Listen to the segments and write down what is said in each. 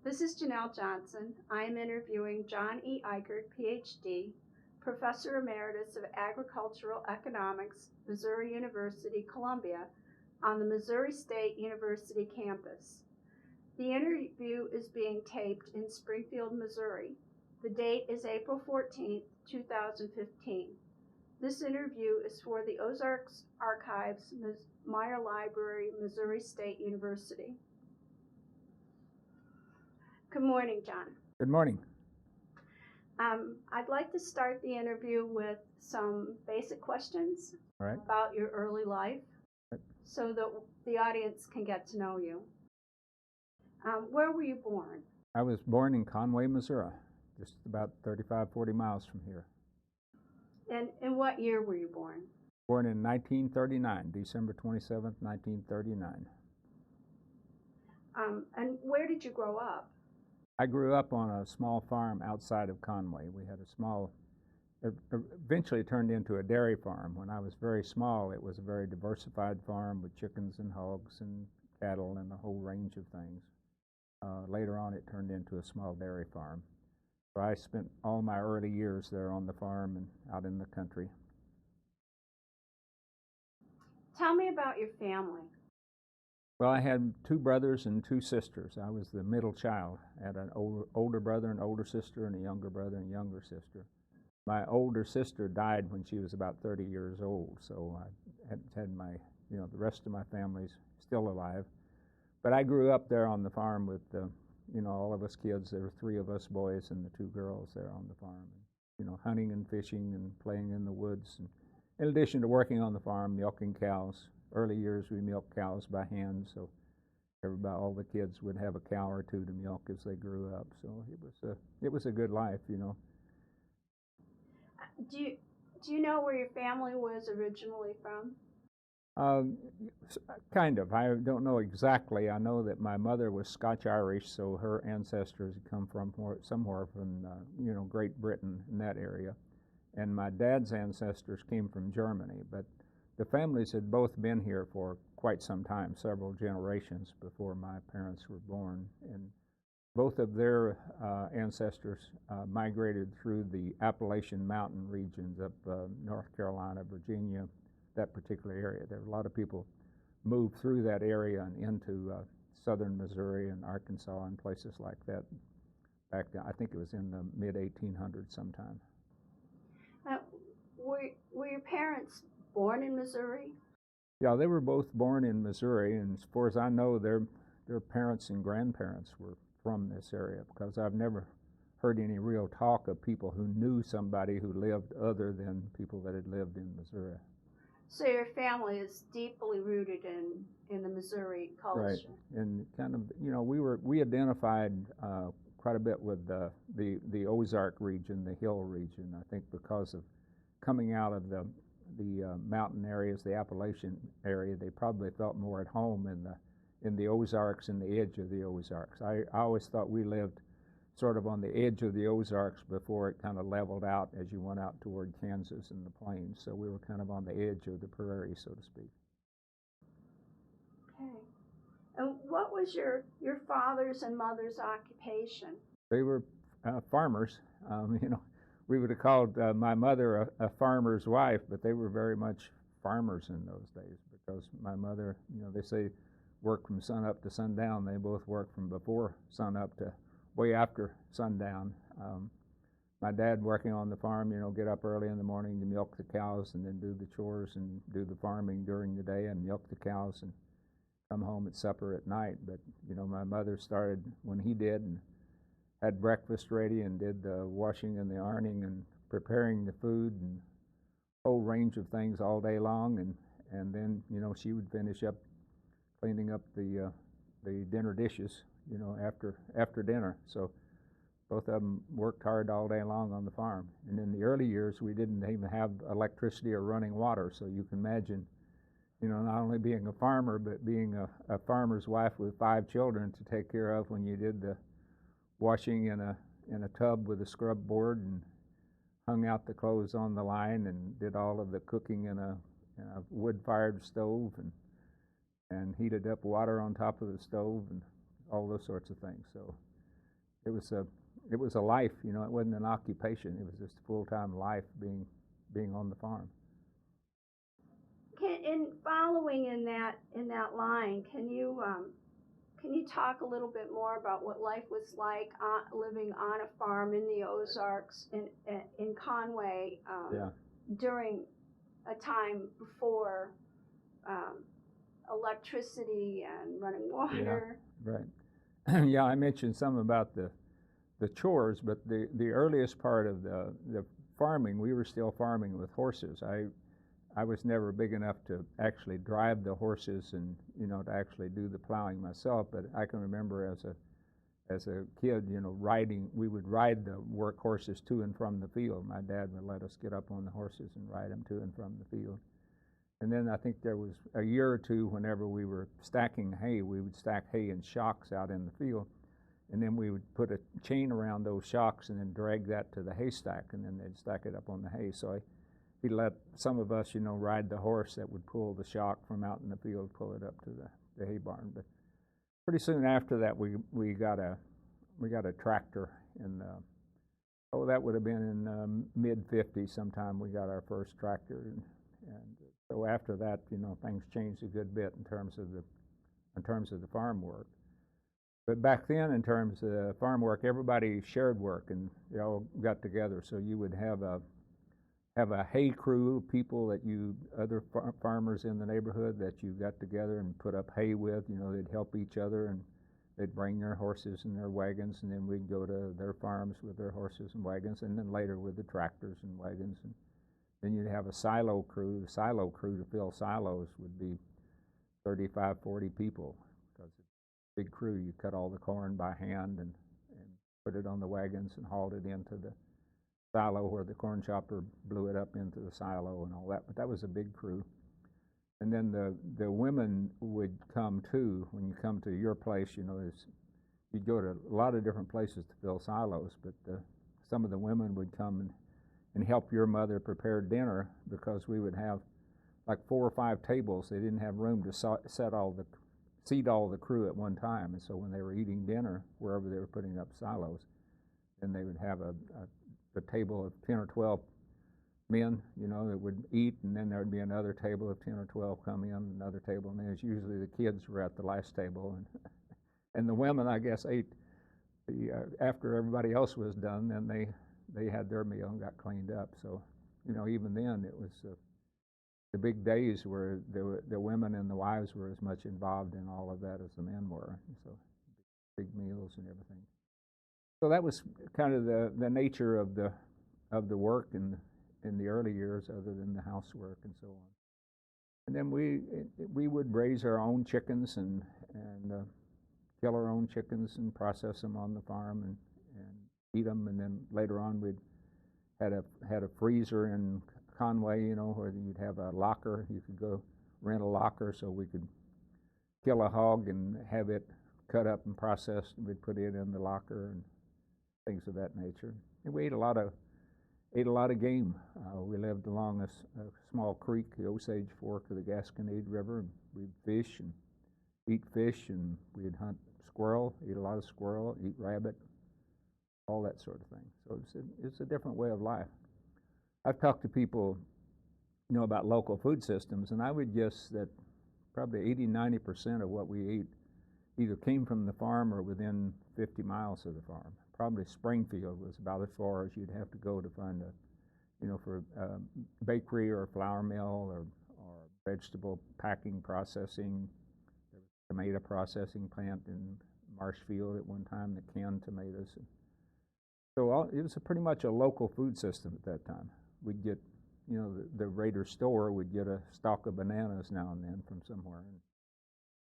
This is Janelle Johnson. I am interviewing John E. Ikerd, PhD, Professor Emeritus of Agricultural Economics, Missouri University, Columbia, on the Missouri State University campus. The interview is being taped in Springfield, Missouri. The date is April 14, 2015. This interview is for the Ozarks Archives, Meyer Library, Missouri State University. Good morning, John. Good morning. I'd like to start the interview with some basic questions Right. about your early life, Right. so that the audience can get to know you. Where were you born? I was born in Conway, Missouri, just about 35-40 miles from here. And in what year were you born? Born in 1939, December 27th, 1939. And where did you grow up? I grew up on a small farm outside of Conway. We had a small, it eventually turned into a dairy farm. When I was very small, it was a very diversified farm with chickens and hogs and cattle and a whole range of things. Later on, it turned into a small dairy farm. So I spent all my early years there on the farm and out in the country. Tell me about your family. Well, I had two brothers and two sisters. I was the middle child. I had an older brother and older sister and a younger brother and younger sister. My older sister died when she was about 30 years old, so I had my, the rest of my family's still alive. But I grew up there on the farm with, all of us kids. There were three of us boys and the two girls there on the farm. Hunting and fishing and playing in the woods. And in addition to working on the farm, milking cows. Early years we milked cows by hand, so all the kids would have a cow or two to milk as they grew up. So it was a good life, Do you know where your family was originally from? Kind of. I don't know exactly. I know that my mother was Scotch-Irish, so her ancestors had come from somewhere from, Great Britain in that area. And my dad's ancestors came from Germany, but the families had both been here for quite some time, several generations before my parents were born. And both of their ancestors migrated through the Appalachian Mountain regions up North Carolina, Virginia, that particular area. There were a lot of people moved through that area and into southern Missouri and Arkansas and places like that back then. I think it was in the mid-1800s sometime. Were your parents born in Missouri? Yeah, they were both born in Missouri, and as far as I know, their parents and grandparents were from this area, because I've never heard any real talk of people who knew somebody who lived other than people that had lived in Missouri. So your family is deeply rooted in the Missouri culture. Right, and kind of, we identified quite a bit with the Ozark region, the hill region. I think because of coming out of the mountain areas, the Appalachian area, they probably felt more at home in the Ozarks and the edge of the Ozarks. I always thought we lived sort of on the edge of the Ozarks before it kind of leveled out as you went out toward Kansas and the plains. So we were kind of on the edge of the prairie, so to speak. Okay. And what was your father's and mother's occupation? They were farmers. We would have called my mother a farmer's wife, but they were very much farmers in those days, because my mother, they say work from sun up to sundown. They both worked from before sun up to way after sundown. My dad working on the farm, get up early in the morning to milk the cows and then do the chores and do the farming during the day and milk the cows and come home at supper at night. But, my mother started when he did and had breakfast ready and did the washing and the ironing and preparing the food and a whole range of things all day long. And then, she would finish up cleaning up the dinner dishes, after dinner. So both of them worked hard all day long on the farm. And in the early years, we didn't even have electricity or running water. So you can imagine, not only being a farmer, but being a farmer's wife with 5 children to take care of when you did the washing in a tub with a scrub board and hung out the clothes on the line and did all of the cooking in a wood-fired stove and heated up water on top of the stove and all those sorts of things. So it was a life, you know. It wasn't an occupation. It was just full-time life being on the farm. In following in that line, can you talk a little bit more about what life was like living on a farm in the Ozarks in Conway during a time before electricity and running water? Yeah, right. Yeah, I mentioned some about the chores, but the earliest part of the farming, we were still farming with horses. I was never big enough to actually drive the horses and, you know, to actually do the plowing myself, but I can remember as a kid, you know, we would ride the work horses to and from the field. My dad would let us get up on the horses and ride them to and from the field. And then I think there was a year or two whenever we were stacking hay, we would stack hay in shocks out in the field, and then we would put a chain around those shocks and then drag that to the haystack, and then they'd stack it up on the hay. So he let some of us, you know, ride the horse that would pull the shock from out in the field, pull it up to the hay barn. But pretty soon after that, we got a tractor in that would have been in mid-50s sometime. We got our first tractor, and so after that, you know, things changed a good bit in terms of the farm work. But back then, in terms of the farm work, everybody shared work, and they all got together. So you would have a hay crew, people that other farmers in the neighborhood that you got together and put up hay with. You know, they'd help each other, and they'd bring their horses and their wagons, and then we'd go to their farms with their horses and wagons, and then later with the tractors and wagons. And then you'd have a silo crew. The silo crew to fill silos would be 35, 40 people, because it's a big crew. You cut all the corn by hand and put it on the wagons and hauled it into the silo where the corn chopper blew it up into the silo and all that. But that was a big crew. And then the women would come too. When you come to your place, you know, you'd go to a lot of different places to fill silos, but some of the women would come and help your mother prepare dinner, because we would have like 4 or 5 tables. They didn't have room to seat all the crew at one time, and so when they were eating dinner wherever they were putting up silos, then they would have a table of 10 or 12 men, you know, that would eat, and then there would be another table of 10 or 12 come in, another table, and there's usually the kids were at the last table, and the women, I guess, ate after everybody else was done. Then they had their meal and got cleaned up. So, you know, even then it was the big days where the women and the wives were as much involved in all of that as the men were. So big meals and everything. So that was kind of the nature of the work in the early years, other than the housework and so on. And then we would raise our own chickens and kill our own chickens and process them on the farm and eat them. And then later on, we'd had a freezer in Conway, you know, where you'd have a locker. You could go rent a locker, so we could kill a hog and have it cut up and processed, and we'd put it in the locker and things of that nature. And we ate a lot of game. We lived along a small creek, the Osage Fork of the Gasconade River, and we'd fish and eat fish, and we'd hunt squirrel, eat a lot of squirrel, eat rabbit, all that sort of thing. So it's a different way of life. I've talked to people, you know, about local food systems, and I would guess that probably 80-90% of what we ate either came from the farm or within 50 miles of the farm. Probably Springfield was about as far as you'd have to go to find for a bakery or a flour mill or vegetable packing processing. There was a tomato processing plant in Marshfield at one time that canned tomatoes. So it was pretty much a local food system at that time. We'd get, you know, the Raider store would get a stalk of bananas now and then from somewhere.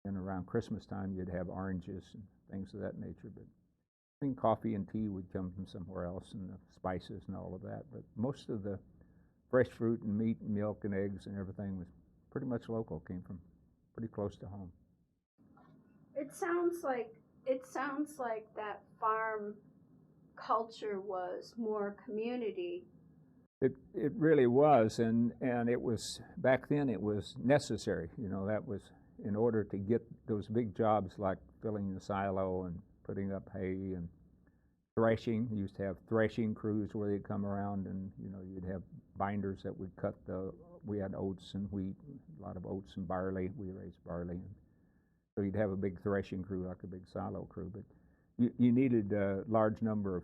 And around Christmas time, you'd have oranges and things of that nature. But I think coffee and tea would come from somewhere else, and the spices and all of that. But most of the fresh fruit and meat and milk and eggs and everything was pretty much local, came from pretty close to home. It sounds like that farm culture was more community. It really was, and it was, back then it was necessary. You know, that was in order to get those big jobs like filling the silo and putting up hay and threshing. You used to have threshing crews where they'd come around, and you'd have binders that would cut we had oats and wheat, a lot of oats and barley. We raised barley, so you'd have a big threshing crew, like a big silo crew. But you needed a large number of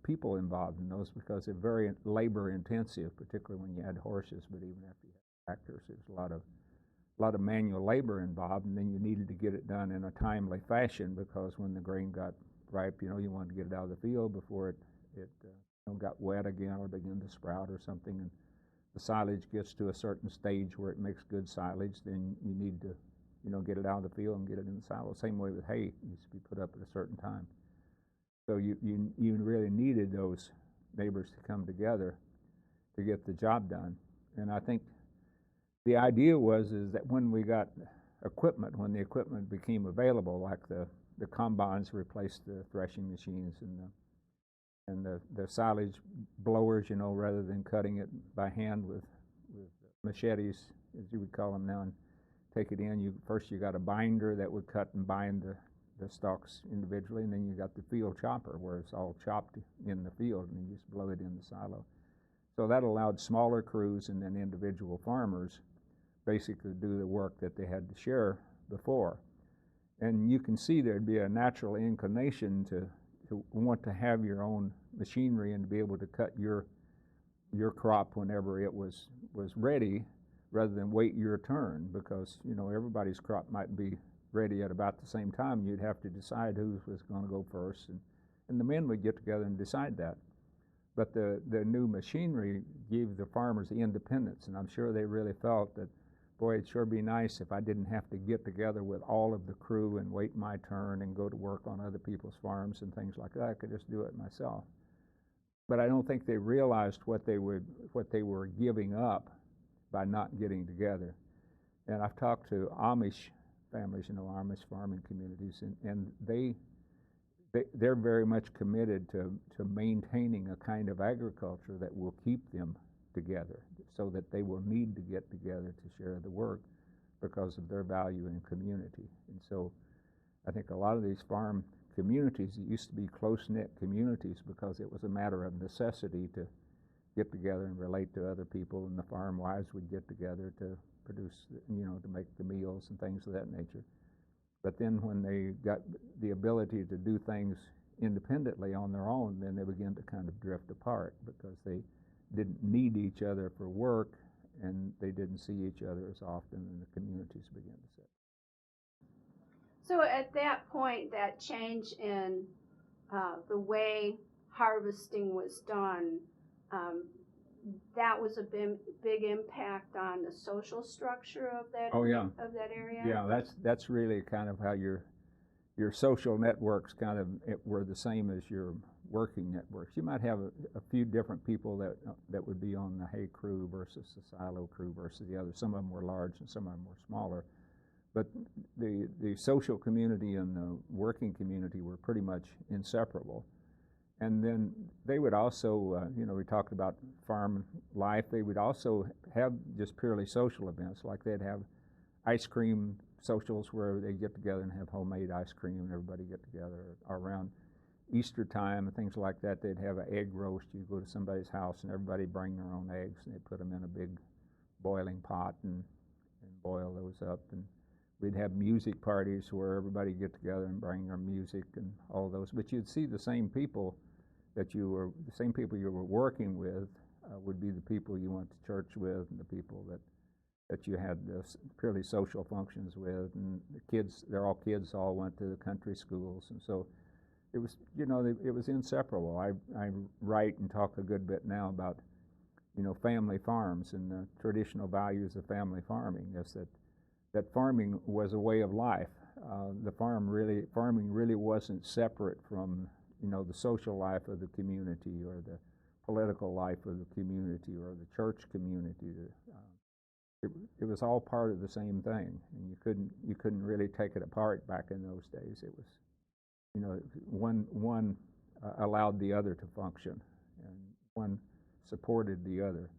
people involved in those because they're very labor intensive, particularly when you had horses. But even after you had tractors, there's a lot of manual labor involved, and then you needed to get it done in a timely fashion because when the grain got ripe, you wanted to get it out of the field before it got wet again or began to sprout or something. And the silage gets to a certain stage where it makes good silage, then you need to get it out of the field and get it in the silo. Same way with hay, it needs to be put up at a certain time. So you really needed those neighbors to come together to get the job done. And I think the idea is that when we got equipment, when the equipment became available, like the combines replaced the threshing machines and the silage blowers, rather than cutting it by hand with machetes, as you would call them now, and take it in. First you got a binder that would cut and bind the stalks individually, and then you got the field chopper where it's all chopped in the field and you just blow it in the silo. So that allowed smaller crews and then individual farmers basically to do the work that they had to share before. And you can see there'd be a natural inclination to want to have your own machinery and to be able to cut your crop whenever it was ready, rather than wait your turn, because everybody's crop might be ready at about the same time. You'd have to decide who was going to go first, and the men would get together and decide that. But the new machinery gave the farmers the independence, and I'm sure they really felt that, boy, it'd sure be nice if I didn't have to get together with all of the crew and wait my turn and go to work on other people's farms and things like that. I could just do it myself. But I don't think they realized what they were giving up by not getting together. And I've talked to Amish families, Amish farming communities, and they're very much committed to maintaining a kind of agriculture that will keep them together, so that they will need to get together to share the work because of their value in community. And so I think a lot of these farm communities that used to be close-knit communities because it was a matter of necessity to get together and relate to other people, and the farm wives would get together to produce, to make the meals and things of that nature. But then when they got the ability to do things independently on their own, then they began to kind of drift apart because they didn't need each other for work, and they didn't see each other as often, and the communities began to set. So at that point, that change in the way harvesting was done, that was a big impact on the social structure of that of that area. Yeah, that's really kind of how your social networks kind of were the same as your working networks. You might have a few different people that would be on the hay crew versus the silo crew versus the other. Some of them were large and some of them were smaller. But the social community and the working community were pretty much inseparable. And then they would also, we talked about farm life. They would also have just purely social events, like they'd have ice cream socials where they get together and have homemade ice cream, and everybody get together. Or around Easter time and things like that, they'd have an egg roast. You go to somebody's house and everybody bring their own eggs, and they put them in a big boiling pot and boil those up. And we'd have music parties where everybody get together and bring their music and all those. But you'd see the same people you were working with would be the people you went to church with, and the people that you had purely social functions with. And the kids, they're all kids, all went to the country schools, and so it was, it was inseparable. I write and talk a good bit now about, family farms and the traditional values of family farming. Is that farming was a way of life. Farming really wasn't separate from the social life of the community or the political life of the community or the church community. It was all part of the same thing, and you couldn't really take it apart back in those days. It was, one allowed the other to function, and one supported the other.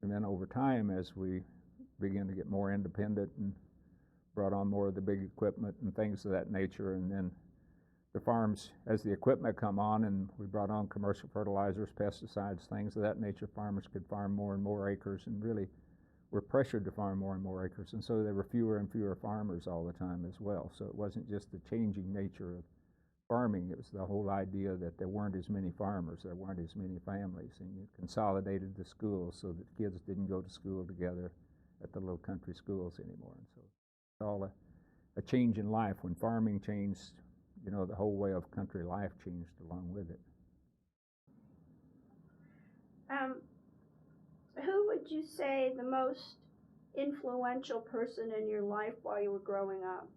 And then over time, as we began to get more independent and brought on more of the big equipment and things of that nature, and then the farms, as the equipment come on and we brought on commercial fertilizers, pesticides, things of that nature, farmers could farm more and more acres and really were pressured to farm more and more acres. And so there were fewer and fewer farmers all the time as well. So it wasn't just the changing nature of farming, it was the whole idea that there weren't as many farmers, there weren't as many families, and you consolidated the schools so that kids didn't go to school together at the little country schools anymore. And so it's all a change in life. When farming changed, you know, the whole way of country life changed along with it. Who would you say the most influential person in your life while you were growing up?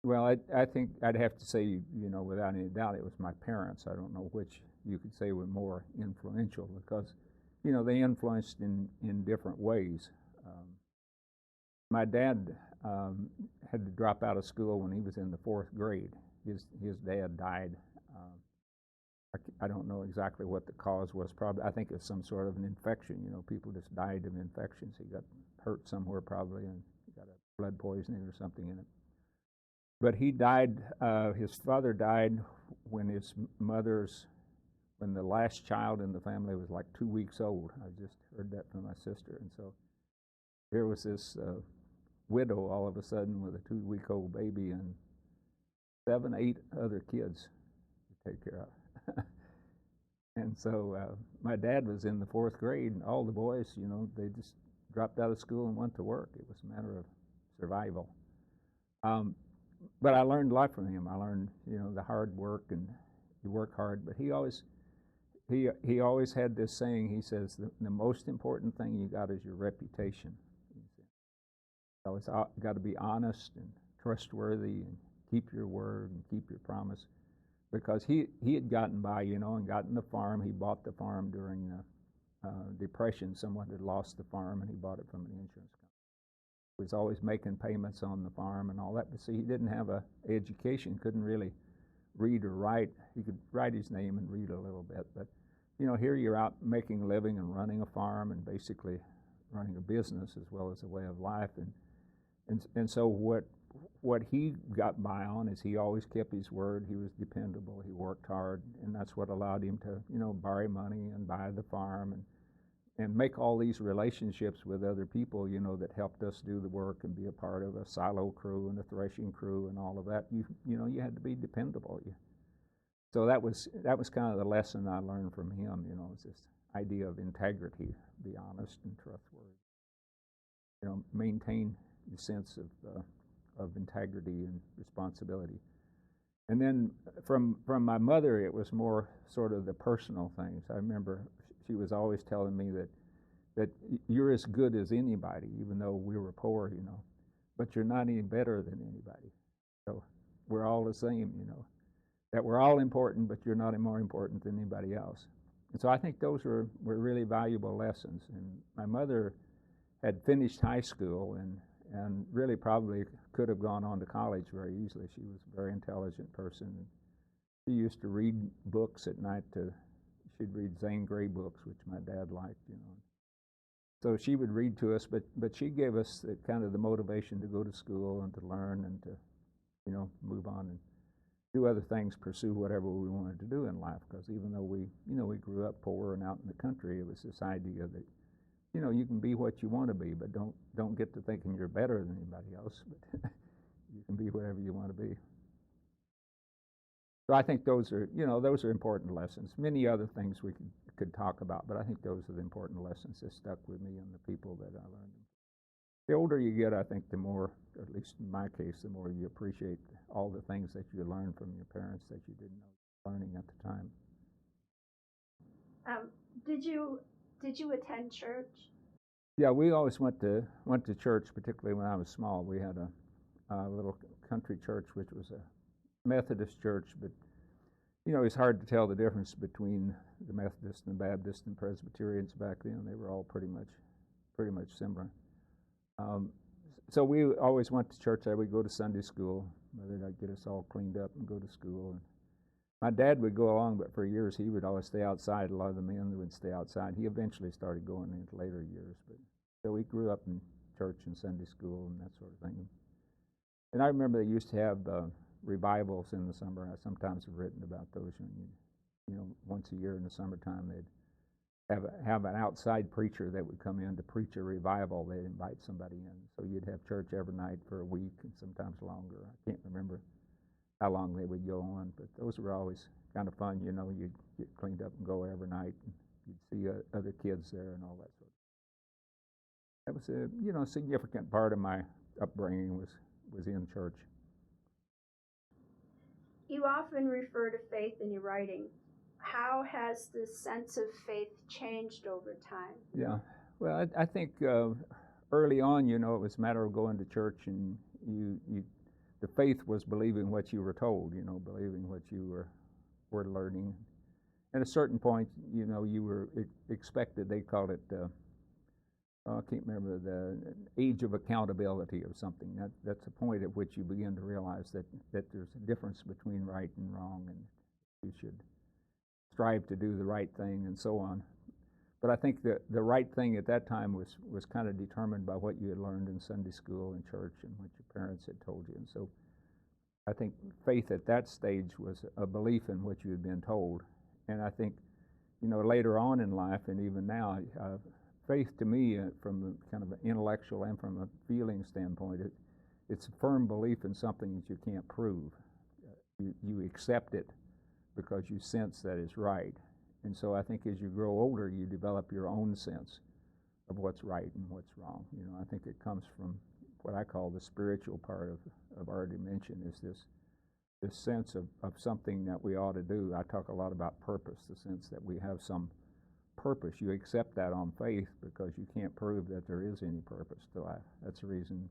Well, I think I'd have to say, you know, without any doubt, it was my parents. I don't know which you could say were more influential because, you know, they influenced in different ways. My dad had to drop out of school when he was in the 4th grade. His dad died. I don't know exactly what the cause was. Probably, I think it was some sort of an infection. You know, people just died of infections. He got hurt somewhere probably and got a blood poisoning or something in it. But he died, his father died when when the last child in the family was like 2 weeks old. I just heard that from my sister. And so here was this widow all of a sudden with a 2-week-old baby and 7, 8 other kids to take care of. And so my dad was in the 4th grade, and all the boys, you know, they just dropped out of school and went to work. It was a matter of survival. But I learned a lot from him. I learned, you know, the hard work, and you work hard. But he always had this saying. He says the most important thing you got is your reputation. You always got to be honest and trustworthy and keep your word and keep your promise. Because he had gotten by, you know, and gotten the farm. He bought the farm during the Depression. Someone had lost the farm, and he bought it from an insurance company. He was always making payments on the farm and all that. But see, he didn't have an education, couldn't really read or write. He could write his name and read a little bit. But, you know, here you're out making a living and running a farm and basically running a business as well as a way of life. And so what he got by on is he always kept his word. He was dependable. He worked hard, and that's what allowed him to, you know, borrow money and buy the farm and make all these relationships with other people, you know, that helped us do the work and be a part of a silo crew and a threshing crew and all of that. You know, you had to be dependable. So that was kind of the lesson I learned from him. You know, it's this idea of integrity, be honest and trustworthy. You know, maintain the sense of integrity and responsibility. And then from my mother, it was more sort of the personal things. I remember she was always telling me that you're as good as anybody, even though we were poor, you know, but you're not any better than anybody. So we're all the same, you know, that we're all important, but you're not any more important than anybody else. And so I think those were really valuable lessons. And my mother had finished high school and really probably could have gone on to college very easily. She was a very intelligent person. She used to read books at night. She'd read Zane Grey books, which my dad liked, you know. So she would read to us, but she gave us kind of the motivation to go to school and to learn and to, you know, move on and do other things, pursue whatever we wanted to do in life. Because even though we grew up poor and out in the country, it was this idea that, you know, you can be what you want to be, but don't get to thinking you're better than anybody else. But you can be whatever you want to be. So I think those are important lessons. Many other things we could talk about, but I think those are the important lessons that stuck with me and the people that I learned. The older you get, I think the more, or at least in my case, the more you appreciate all the things that you learned from your parents that you didn't know you were learning at the time. Did you attend church? Yeah, we always went to church, particularly when I was small. We had a little country church, which was a Methodist church, but you know, it's hard to tell the difference between the Methodists and the Baptists and Presbyterians back then. They were all pretty much similar. So we always went to church. We'd go to Sunday school. Mother would get us all cleaned up and go to school. And my dad would go along, but for years he would always stay outside. A lot of the men would stay outside. He eventually started going into later years. But so we grew up in church and Sunday school and that sort of thing. And I remember they used to have revivals in the summer. I sometimes have written about those. Once a year in the summertime, they'd have an outside preacher that would come in to preach a revival. They'd invite somebody in, so you'd have church every night for a week and sometimes longer. I can't remember how long they would go on, but those were always kind of fun. You'd get cleaned up and go every night, and you'd see other kids there and all that sort of. That was a significant part of my upbringing was in church. You often refer to faith in your writing. How has the sense of faith changed over time? Yeah, well, I think early on, it was a matter of going to church, and the faith was believing what you were told, believing what you were learning. At a certain point, you were expected. They called it, I can't remember, the age of accountability or something. That's a point at which you begin to realize that there's a difference between right and wrong, and you should strive to do the right thing and so on. But I think the right thing at that time was kind of determined by what you had learned in Sunday school and church and what your parents had told you. And so I think faith at that stage was a belief in what you had been told. And I think, later on in life and even now, faith to me, from a kind of an intellectual and from a feeling standpoint, it's a firm belief in something that you can't prove. You accept it because you sense that it's right. And so I think as you grow older, you develop your own sense of what's right and what's wrong. I think it comes from what I call the spiritual part of our dimension, is this sense of something that we ought to do. I talk a lot about purpose, the sense that we have some purpose. You accept that on faith because you can't prove that there is any purpose to life. That's the reason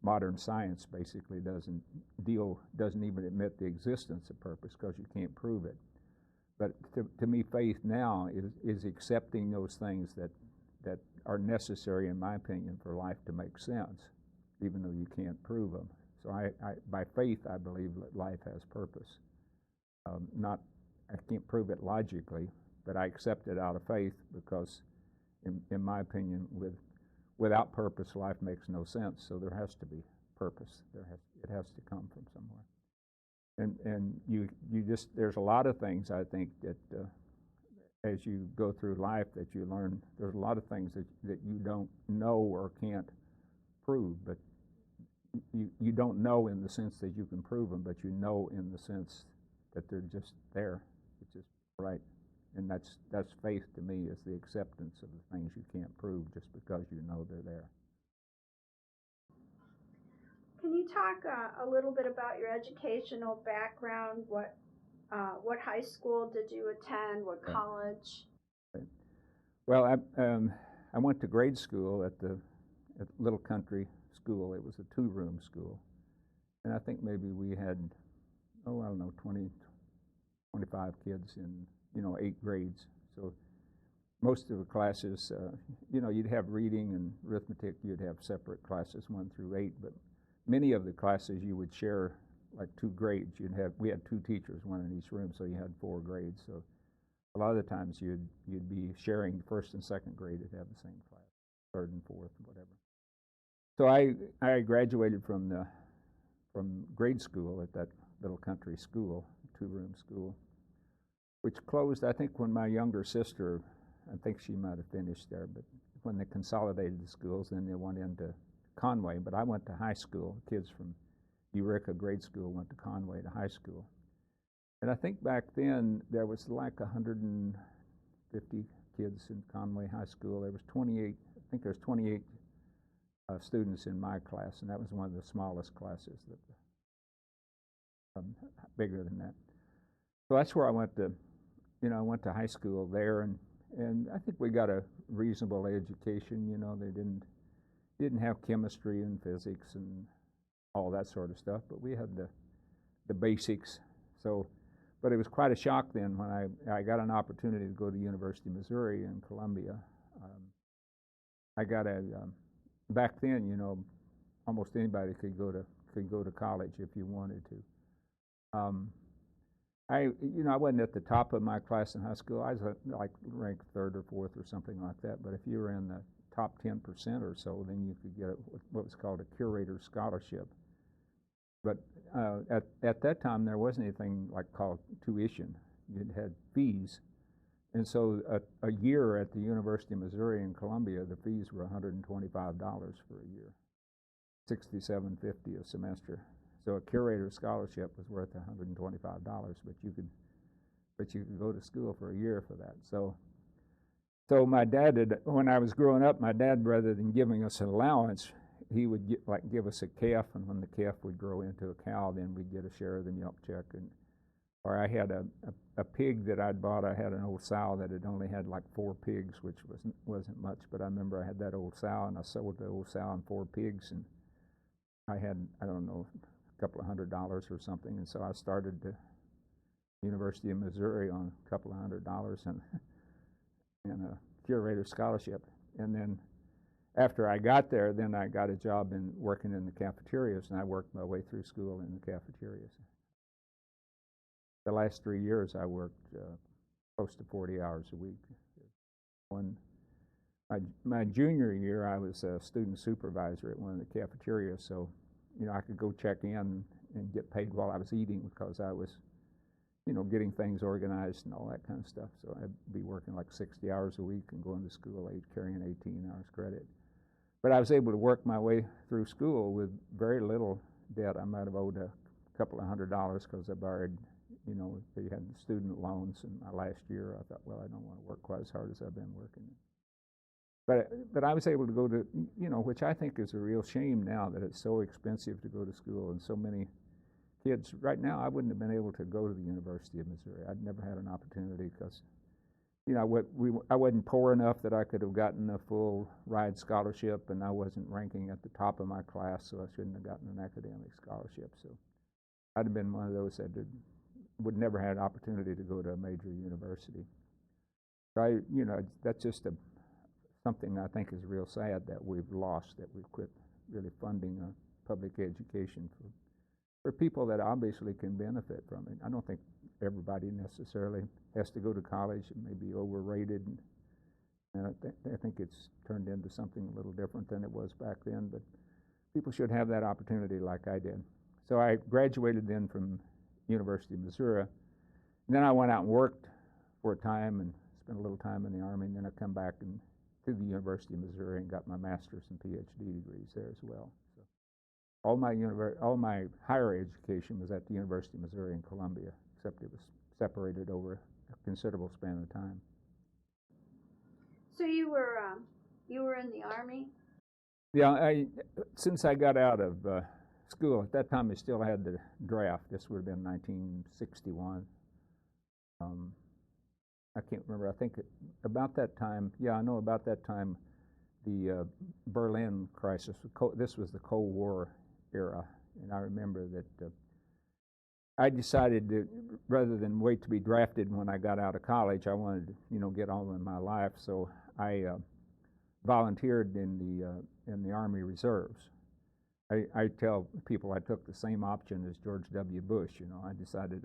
modern science basically doesn't even admit the existence of purpose, because you can't prove it. But to me, faith now is accepting those things that are necessary, in my opinion, for life to make sense, even though you can't prove them. So by faith, I believe that life has purpose. I can't prove it logically, but I accept it out of faith because, in my opinion, without purpose, life makes no sense. So there has to be purpose. It has to come from somewhere. And you just, there's a lot of things, I think, that as you go through life that you learn. There's a lot of things that you don't know or can't prove, but you don't know in the sense that you can prove them, but you know in the sense that they're just there. It's just right. And that's faith to me, is the acceptance of the things you can't prove just because you know they're there. Can you talk a little bit about your educational background? What high school did you attend? What college? Right. Well, I went to grade school at Little Country School. It was a 2-room school, and I think maybe we had 20, 25 kids in 8 grades. So most of the classes, you'd have reading and arithmetic. You'd have separate classes 1 through 8, but many of the classes you would share like 2 grades. We had 2 teachers, 1 in each room, so you had 4 grades. So a lot of the times you'd be sharing 1st and 2nd grade to have the same class, 3rd and 4th, whatever. So I graduated from grade school at that Little Country School, 2-room school, which closed, I think, when my younger sister, I think she might have finished there, but when they consolidated the schools, then they went into Conway. But I went to high school. Kids from Eureka grade school went to Conway to high school. And I think back then there was like 150 kids in Conway High School. There was 28, I think there's 28 students in my class, and that was one of the smallest classes, bigger than that. So that's where I went to, I went to high school there, and I think we got a reasonable education. They didn't have chemistry and physics and all that sort of stuff, but we had the basics. So, but it was quite a shock then when I got an opportunity to go to the University of Missouri in Columbia. I got back then, almost anybody could go to college if you wanted to. I wasn't at the top of my class in high school. I was like ranked 3rd or 4th or something like that. But if you were in the top 10% or so, then you could get what was called a curator scholarship. But at that time, there wasn't anything like called tuition. You had fees. And so a year at the University of Missouri in Columbia, the fees were $125 for a year, $67.50 a semester. So a curator scholarship was worth $125, but you could go to school for a year for that. So my dad when I was growing up, my dad, rather than giving us an allowance, he would give us a calf, and when the calf would grow into a cow, then we'd get a share of the milk check. Or I had a pig that I'd bought. I had an old sow that had only had like 4 pigs, which wasn't much. But I remember I had that old sow, and I sold the old sow and 4 pigs, and I had, I don't know, a couple of $100 or something. And so I started the University of Missouri on a couple of $100 and a curator scholarship. And then after I got there, then I got a job working in the cafeterias, and I worked my way through school in the cafeterias. The last 3 years, I worked close to 40 hours a week. My junior year, I was a student supervisor at one of the cafeterias, so I could go check in and get paid while I was eating because I was, getting things organized and all that kind of stuff. So I'd be working like 60 hours a week and going to school carrying 18 hours credit. But I was able to work my way through school with very little debt. I might have owed a couple of $100 because I borrowed, they had student loans in my last year. I thought, well, I don't want to work quite as hard as I've been working. But I was able to go to, which I think is a real shame now that it's so expensive to go to school, and so many kids. Right now, I wouldn't have been able to go to the University of Missouri. I'd never had an opportunity because, I wasn't poor enough that I could have gotten a full ride scholarship, and I wasn't ranking at the top of my class, so I shouldn't have gotten an academic scholarship. So I'd have been one of those that would never had an opportunity to go to a major university. So that's just something I think is real sad that we've lost, that we've quit really funding public education for people that obviously can benefit from it. I don't think everybody necessarily has to go to college. It may be overrated, and I think it's turned into something a little different than it was back then, but people should have that opportunity like I did. So I graduated then from University of Missouri, and then I went out and worked for a time and spent a little time in the Army, and then I come back to the University of Missouri and got my master's and PhD degrees there as well. So all my higher education was at the University of Missouri in Columbia, except it was separated over a considerable span of time. So you were in the Army? Yeah, since I got out of school, at that time I still had the draft. This would have been 1961. I can't remember. I think about that time, I know about that time, the Berlin crisis, this was the Cold War era, and I remember that I decided that rather than wait to be drafted when I got out of college, I wanted to, get on with my life, so I volunteered in the Army Reserves. I tell people I took the same option as George W. Bush. I decided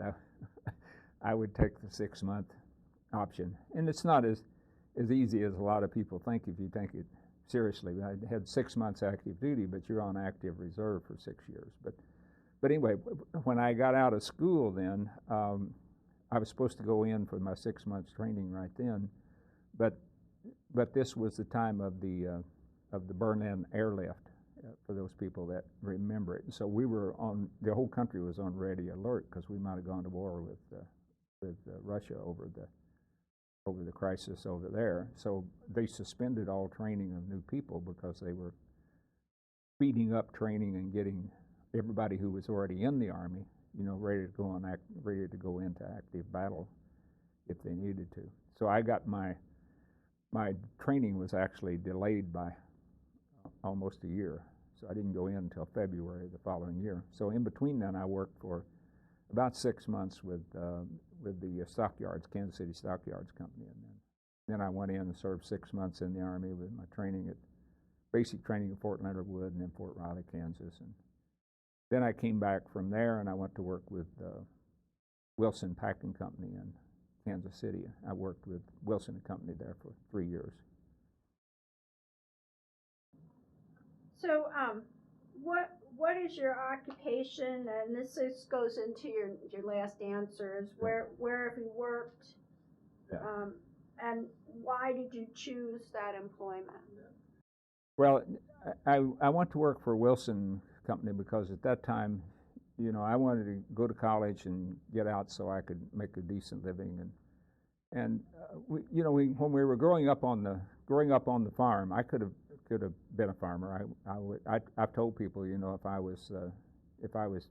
I would take the 6-month option, and it's not as easy as a lot of people think if you take it seriously. I had 6 months active duty, but you're on active reserve for 6 years. But anyway, when I got out of school, then I was supposed to go in for my 6 months training right then, but this was the time of the Berlin airlift. For those people that remember it, so we were the whole country was on ready alert because we might have gone to war with Russia over the crisis over there. So they suspended all training of new people because they were speeding up training and getting everybody who was already in the Army, ready to go into active battle if they needed to. So I got my training was actually delayed by almost a year. So I didn't go in until February the following year. So in between then, I worked for about 6 months with the stockyards, Kansas City Stockyards Company, and then I went in and served 6 months in the Army with my basic training at Fort Leonard Wood and then Fort Riley, Kansas, and then I came back from there and I went to work with Wilson Packing Company in Kansas City. I worked with Wilson and Company there for 3 years. So, what is your occupation? And this goes into your last answer. Is where have you worked? Yeah. And why did you choose that employment? Well, I went to work for Wilson Company because at that time, I wanted to go to college and get out so I could make a decent living. And when we were growing up on the farm, I could have been a farmer. I've told people, if I was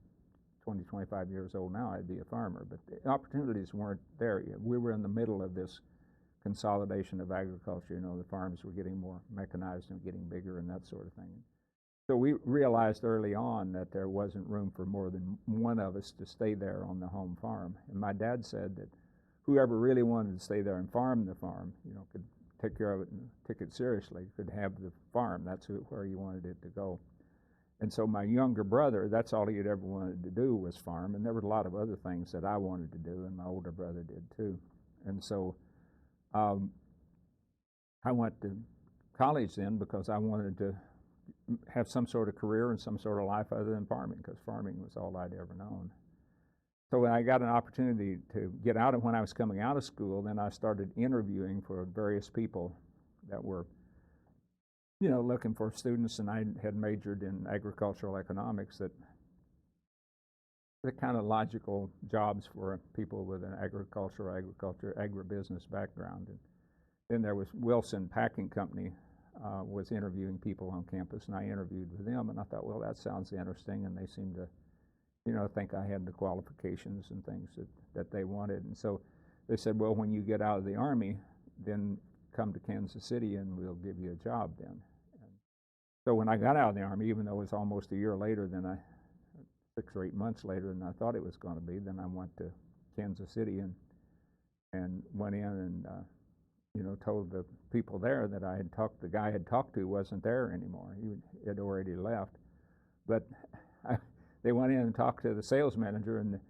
20, 25 years old now, I'd be a farmer. But the opportunities weren't there yet. We were in the middle of this consolidation of agriculture. The farms were getting more mechanized and getting bigger and that sort of thing. So we realized early on that there wasn't room for more than one of us to stay there on the home farm. And my dad said that whoever really wanted to stay there and farm the farm, could take care of it and take it seriously, could have the farm. That's where he wanted it to go. And so my younger brother, that's all he had ever wanted to do was farm. And there were a lot of other things that I wanted to do, and my older brother did too. And so I went to college then because I wanted to have some sort of career and some sort of life other than farming, because farming was all I'd ever known. So when I got an opportunity to get out when I was coming out of school, then I started interviewing for various people that were, looking for students, and I had majored in agricultural economics, that the kind of logical jobs for people with an agribusiness background. And then there was Wilson Packing Company was interviewing people on campus, and I interviewed with them, and I thought, well, that sounds interesting, and they seemed to, think I had the qualifications and things that they wanted. And so they said, well, when you get out of the Army, then come to Kansas City and we'll give you a job then. And so when I got out of the Army, even though it was almost a year later than 6 or 8 months later than I thought it was going to be, then I went to Kansas City and went in and told the people there that the guy I had talked to wasn't there anymore. He had already left. But they went in and talked to the sales manager and the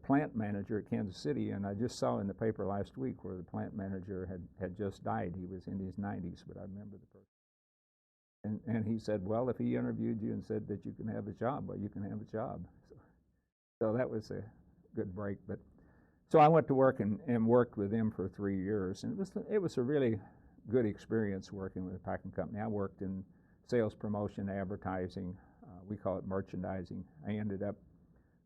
plant manager at Kansas City, and I just saw in the paper last week where the plant manager had just died. He was in his 90s, but I remember the person. And he said, well, if he interviewed you and said that you can have a job, well, you can have a job. So that was a good break. But so I went to work and worked with them for 3 years, and it was a really good experience working with a packing company. I worked in sales, promotion, advertising. We call it merchandising. I ended up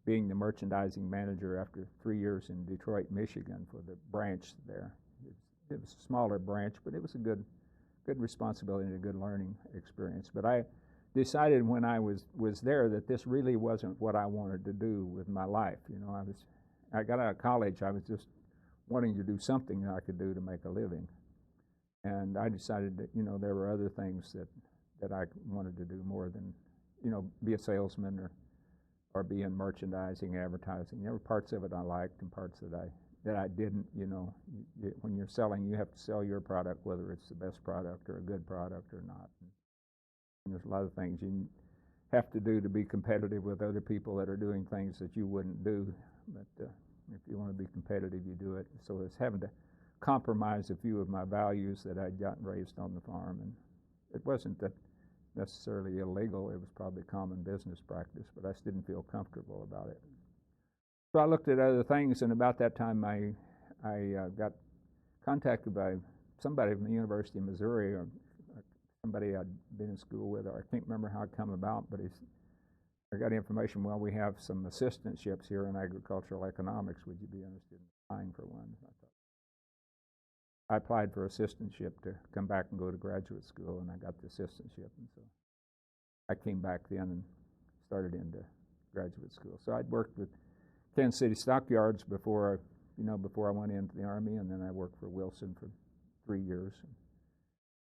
being the merchandising manager after 3 years in Detroit, Michigan, for the branch there. It was a smaller branch, but it was a good responsibility and a good learning experience. But I decided when I was there that this really wasn't what I wanted to do with my life. I got out of college, I was just wanting to do something that I could do to make a living. And I decided that, there were other things that I wanted to do more than, be a salesman or be in merchandising, advertising. There were parts of it I liked and parts that I didn't. When you're selling, you have to sell your product, whether it's the best product or a good product or not. And there's a lot of things you have to do to be competitive with other people that are doing things that you wouldn't do. But if you want to be competitive, you do it. So it's having to compromise a few of my values that I'd gotten raised on the farm. And it wasn't that necessarily illegal. It was probably common business practice, but I just didn't feel comfortable about it. So I looked at other things, and about that time I got contacted by somebody from the University of Missouri, or somebody I'd been in school with, or I can't remember how it come about, but I got information, well, we have some assistantships here in agricultural economics. Would you be interested in applying for one? I applied for assistantship to come back and go to graduate school, and I got the assistantship. And so I came back then and started into graduate school. So I'd worked with Kansas City Stockyards before I went into the Army, and then I worked for Wilson for 3 years.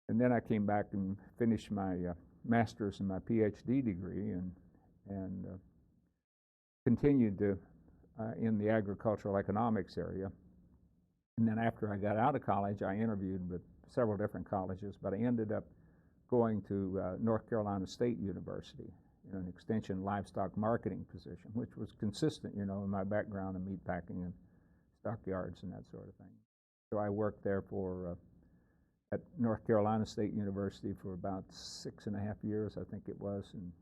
And then I came back and finished my master's and my PhD degree, and continued to in the agricultural economics area. And then after I got out of college, I interviewed with several different colleges, but I ended up going to North Carolina State University in an extension livestock marketing position, which was consistent, in my background in meat packing and stockyards and that sort of thing. So I worked there at North Carolina State University for about 6.5 years, I think it was, and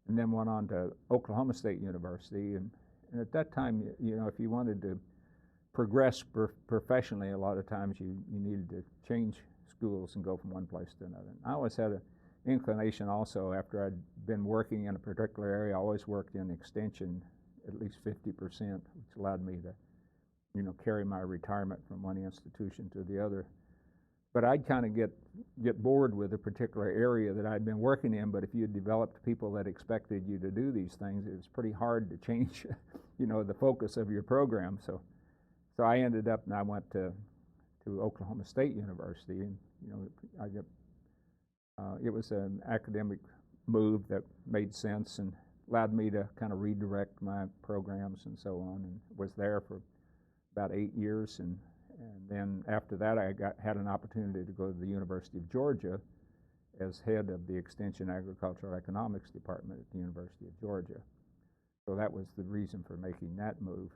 and then went on to Oklahoma State University. And at that time, you know, if you wanted to progress professionally, a lot of times you needed to change schools and go from one place to another. And I always had an inclination also, after I'd been working in a particular area, I always worked in extension at least 50%, which allowed me to, you know, carry my retirement from one institution to the other. But I'd kind of get bored with a particular area that I'd been working in, but if you had developed people that expected you to do these things, it was pretty hard to change, you know, the focus of your program. So I ended up, and I went to Oklahoma State University, and, you know, it was an academic move that made sense and allowed me to kind of redirect my programs and so on, and was there for about 8 years. And then after that, I had an opportunity to go to the University of Georgia as head of the Extension Agricultural Economics Department at the University of Georgia. So that was the reason for making that move.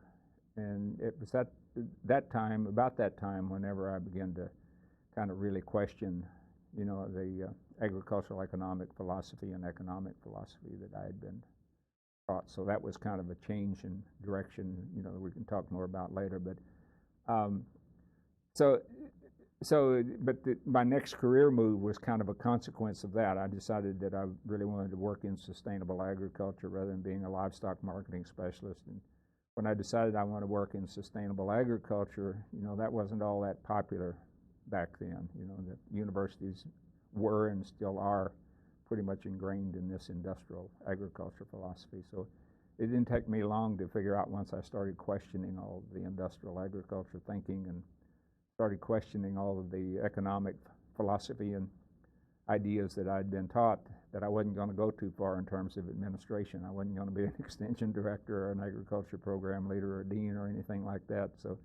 And it was about that time, whenever I began to kind of really question, you know, the agricultural economic philosophy and economic philosophy that I had been taught. So that was kind of a change in direction, you know, we can talk more about later. But my next career move was kind of a consequence of that. I decided that I really wanted to work in sustainable agriculture rather than being a livestock marketing specialist. And when I decided I want to work in sustainable agriculture, you know, that wasn't all that popular back then. You know, the universities were and still are pretty much ingrained in this industrial agriculture philosophy. So it didn't take me long to figure out, once I started questioning all of the industrial agriculture thinking and started questioning all of the economic philosophy and ideas that I'd been taught, that I wasn't going to go too far in terms of administration. I wasn't going to be an extension director or an agriculture program leader or a dean or anything like that. So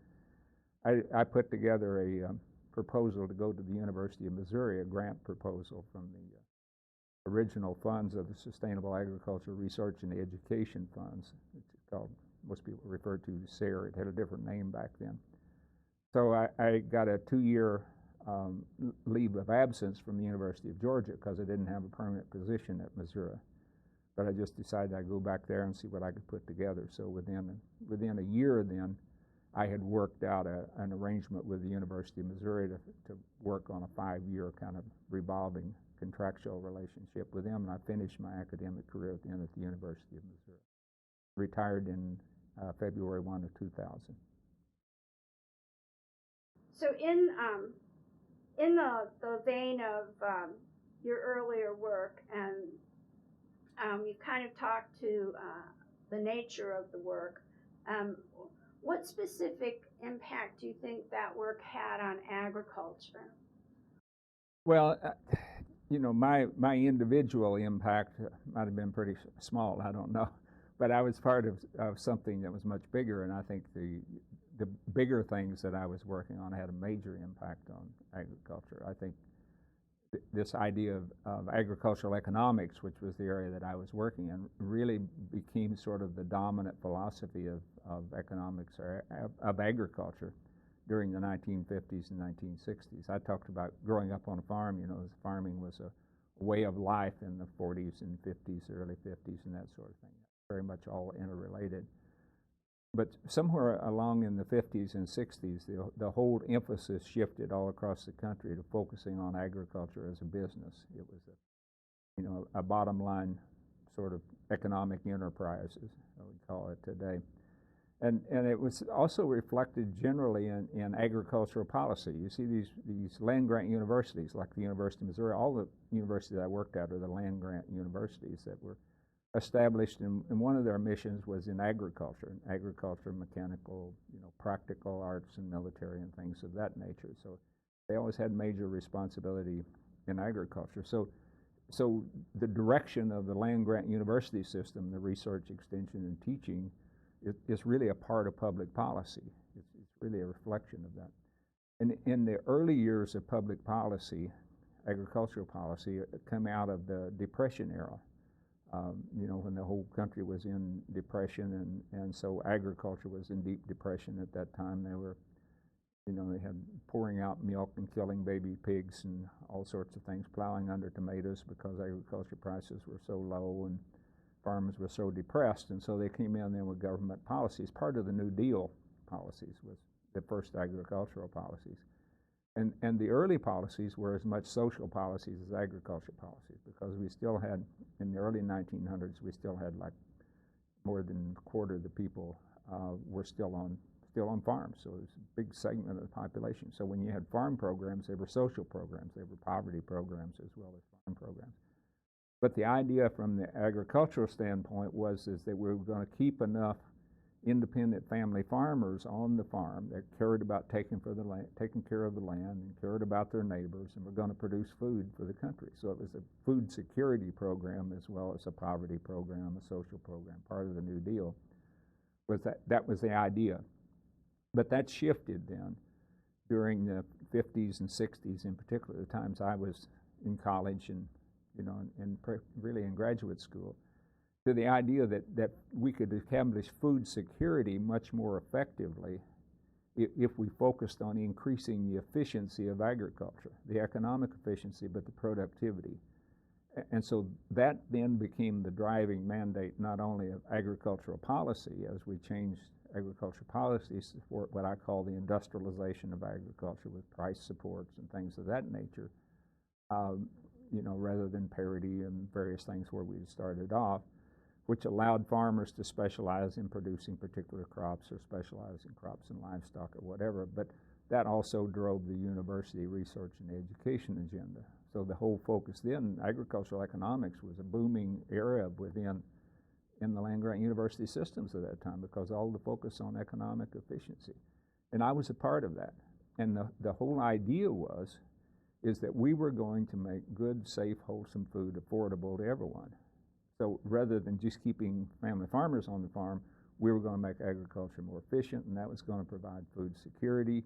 I put together a proposal to go to the University of Missouri, a grant proposal from the original funds of the Sustainable Agriculture Research and Education Funds. It's called, most people refer to as SARE. It had a different name back then. So I got a 2-year leave of absence from the University of Georgia because I didn't have a permanent position at Missouri. But I just decided I'd go back there and see what I could put together. So within a year then, I had worked out an arrangement with the University of Missouri to work on a 5-year kind of revolving contractual relationship with them, and I finished my academic career at the end at the University of Missouri. Retired in February 1 of 2000. So in the vein of your earlier work, and you kind of talked to the nature of the work, what specific impact do you think that work had on agriculture? Well, you know, my individual impact might have been pretty small, I don't know. But I was part of something that was much bigger, and I think the bigger things that I was working on had a major impact on agriculture. I think this idea of agricultural economics, which was the area that I was working in, really became sort of the dominant philosophy of economics or of agriculture during the 1950s and 1960s. I talked about growing up on a farm. You know, farming was a way of life in the 40s and 50s, early 50s, and that sort of thing. Very much all interrelated. But somewhere along in the 50s and 60s, the whole emphasis shifted all across the country to focusing on agriculture as a business. It was a bottom line sort of economic enterprise, as I would call it today. And it was also reflected generally in agricultural policy. You see these land grant universities, like the University of Missouri. All the universities I worked at are the land grant universities that were established, and one of their missions was in agriculture, mechanical, practical arts and military and things of that nature. So they always had major responsibility in agriculture. So the direction of the land grant university system, the research, extension, and teaching, is really a part of public policy. It's really a reflection of that. And in the early years of public policy, agricultural policy, it came out of the Depression era. When the whole country was in depression, and so agriculture was in deep depression at that time. They were, they had pouring out milk and killing baby pigs and all sorts of things, plowing under tomatoes because agriculture prices were so low, and farmers were so depressed, and so they came in then with government policies. Part of the New Deal policies was the first agricultural policies. And the early policies were as much social policies as agriculture policies, because we still had, in the early 1900s, we still had like more than a quarter of the people were still on farms. So it was a big segment of the population. So when you had farm programs, they were social programs. They were poverty programs as well as farm programs. But the idea from the agricultural standpoint is that we were going to keep enough independent family farmers on the farm that cared about taking care of the land and cared about their neighbors, and were going to produce food for the country. So it was a food security program as well as a poverty program, a social program. Part of the New Deal was that was the idea. But that shifted then during the 50s and 60s, in particular, the times I was in college and really in graduate school, to the idea that we could establish food security much more effectively if we focused on increasing the efficiency of agriculture, the economic efficiency, but the productivity. And so that then became the driving mandate not only of agricultural policy, as we changed agricultural policies for what I call the industrialization of agriculture, with price supports and things of that nature, rather than parity and various things where we started off, which allowed farmers to specialize in producing particular crops or specialize in crops and livestock or whatever. But that also drove the university research and education agenda. So the whole focus then, agricultural economics was a booming area in the land-grant university systems at that time, because all the focus on economic efficiency. And I was a part of that. And the whole idea is that we were going to make good, safe, wholesome food affordable to everyone. So rather than just keeping family farmers on the farm, we were going to make agriculture more efficient, and that was going to provide food security.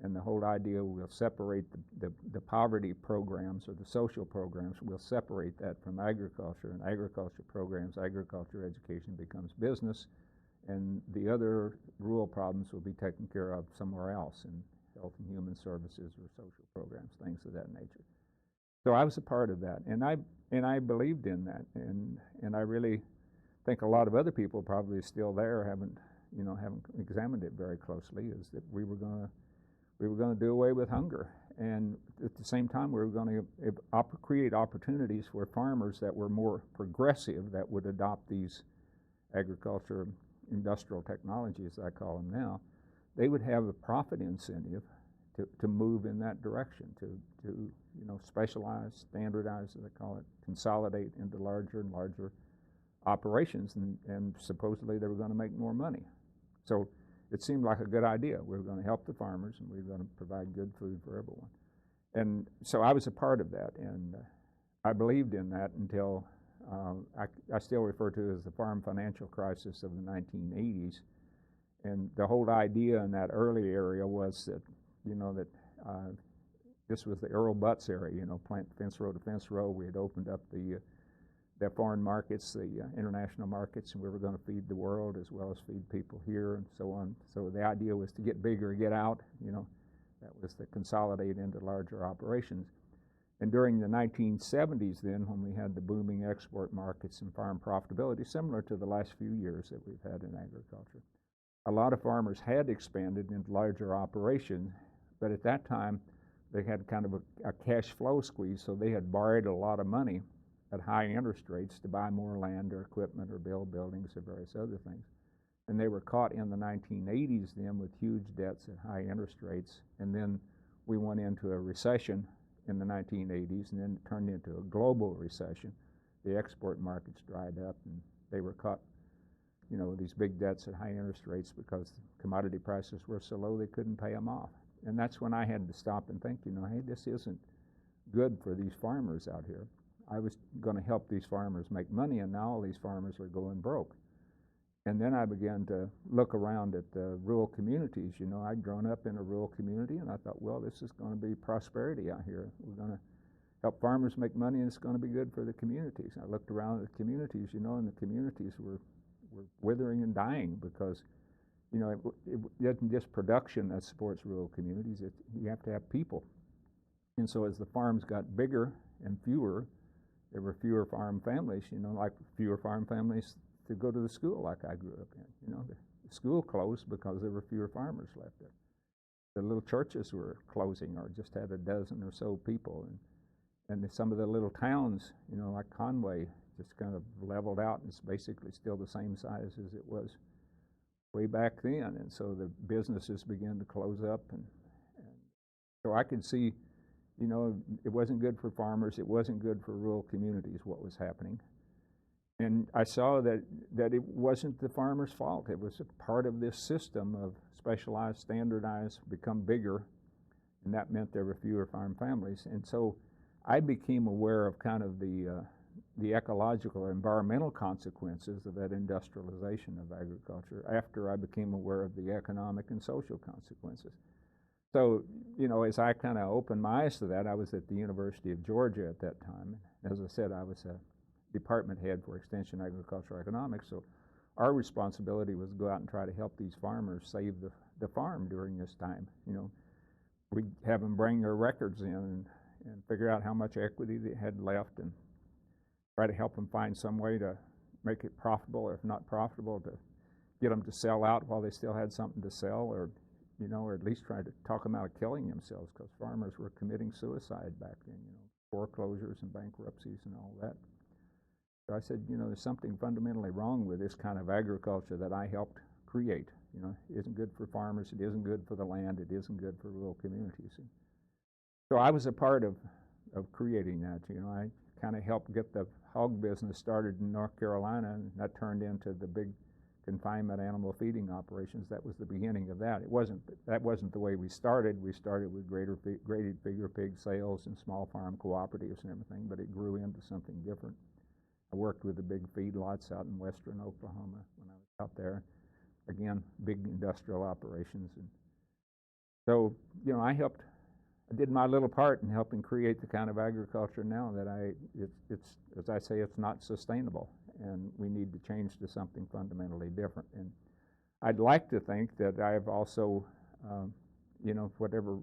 And the whole idea, we'll separate the poverty programs or the social programs, we'll separate that from agriculture, and agriculture programs, agriculture education becomes business, and the other rural problems will be taken care of somewhere else in health and human services or social programs, things of that nature. So I was a part of that, and I believed in that, and I really think a lot of other people probably still there haven't examined it very closely, is that we were going to do away with hunger, and at the same time we were going to create opportunities for farmers that were more progressive, that would adopt these agriculture industrial technologies, I call them now. They would have a profit incentive to move in that direction, to specialize, standardize, as they call it, consolidate into larger and larger operations, and supposedly they were going to make more money. So it seemed like a good idea. We were going to help the farmers, and we were going to provide good food for everyone. And so I was a part of that, and I believed in that until I still refer to it as the farm financial crisis of the 1980s. And the whole idea in that early area was that, this was the Earl Butz area, plant fence row to fence row. We had opened up the foreign markets, the international markets, and we were going to feed the world as well as feed people here and so on. So the idea was to get bigger, get out, that was to consolidate into larger operations. And during the 1970s then, when we had the booming export markets and farm profitability, similar to the last few years that we've had in agriculture, a lot of farmers had expanded into larger operations, but at that time they had kind of a cash flow squeeze, so they had borrowed a lot of money at high interest rates to buy more land or equipment or build buildings or various other things. And they were caught in the 1980s then with huge debts at high interest rates, and then we went into a recession in the 1980s, and then it turned into a global recession. The export markets dried up, and they were caught with these big debts at high interest rates because commodity prices were so low they couldn't pay them off. And that's when I had to stop and think, hey, this isn't good for these farmers out here. I was going to help these farmers make money, and now all these farmers are going broke. And then I began to look around at the rural communities. I'd grown up in a rural community, and I thought, well, this is going to be prosperity out here. We're going to help farmers make money, and it's going to be good for the communities. I looked around at the communities, and the communities were withering and dying because, it isn't just production that supports rural communities. You have to have people. And so as the farms got bigger and fewer, there were fewer farm families, like fewer farm families to go to the school like I grew up in. The school closed because there were fewer farmers left there. The little churches were closing or just had a dozen or so people. And some of the little towns, like Conway, just kind of leveled out and it's basically still the same size as it was way back then. And so the businesses began to close up. And so I could see, it wasn't good for farmers. It wasn't good for rural communities, what was happening. And I saw that it wasn't the farmer's fault. It was a part of this system of specialized, standardized, become bigger, and that meant there were fewer farm families. And so I became aware of kind of the ecological or environmental consequences of that industrialization of agriculture after I became aware of the economic and social consequences. So, as I kind of opened my eyes to that, I was at the University of Georgia at that time. As I said, I was a department head for Extension Agricultural Economics, so our responsibility was to go out and try to help these farmers save the farm during this time. We'd have them bring their records in and figure out how much equity they had left and try to help them find some way to make it profitable, or if not profitable, to get them to sell out while they still had something to sell, or at least try to talk them out of killing themselves, because farmers were committing suicide back then, foreclosures and bankruptcies and all that. So I said, there's something fundamentally wrong with this kind of agriculture that I helped create. It isn't good for farmers, it isn't good for the land, it isn't good for rural communities. And so I was a part of creating that. I kind of helped get the hog business started in North Carolina, and that turned into the big confinement animal feeding operations. That was the beginning of that. That wasn't the way we started. We started with graded figure pig sales and small farm cooperatives and everything, but it grew into something different. I worked with the big feedlots out in western Oklahoma when I was out there. Again, big industrial operations. And so, I did my little part in helping create the kind of agriculture now that it's as I say, it's not sustainable, and we need to change to something fundamentally different. And I'd like to think that I've also, whatever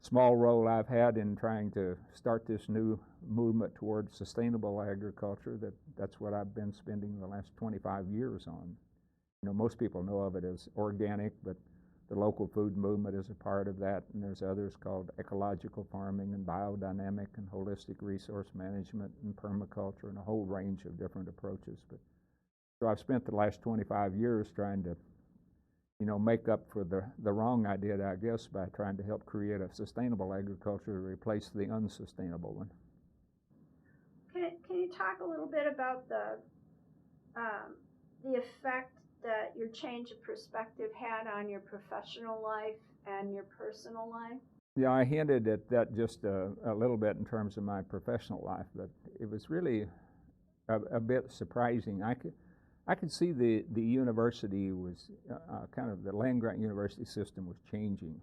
small role I've had in trying to start this new movement towards sustainable agriculture, that's what I've been spending the last 25 years on. Most people know of it as organic, but the local food movement is a part of that, and there's others called ecological farming and biodynamic and holistic resource management and permaculture and a whole range of different approaches. So I've spent the last 25 years trying to, make up for the wrong I did, I guess, by trying to help create a sustainable agriculture to replace the unsustainable one. Can you talk a little bit about the effect that your change of perspective had on your professional life and your personal life? Yeah, I hinted at that just a little bit in terms of my professional life, but it was really a bit surprising. I could see the university was kind of the land-grant university system was changing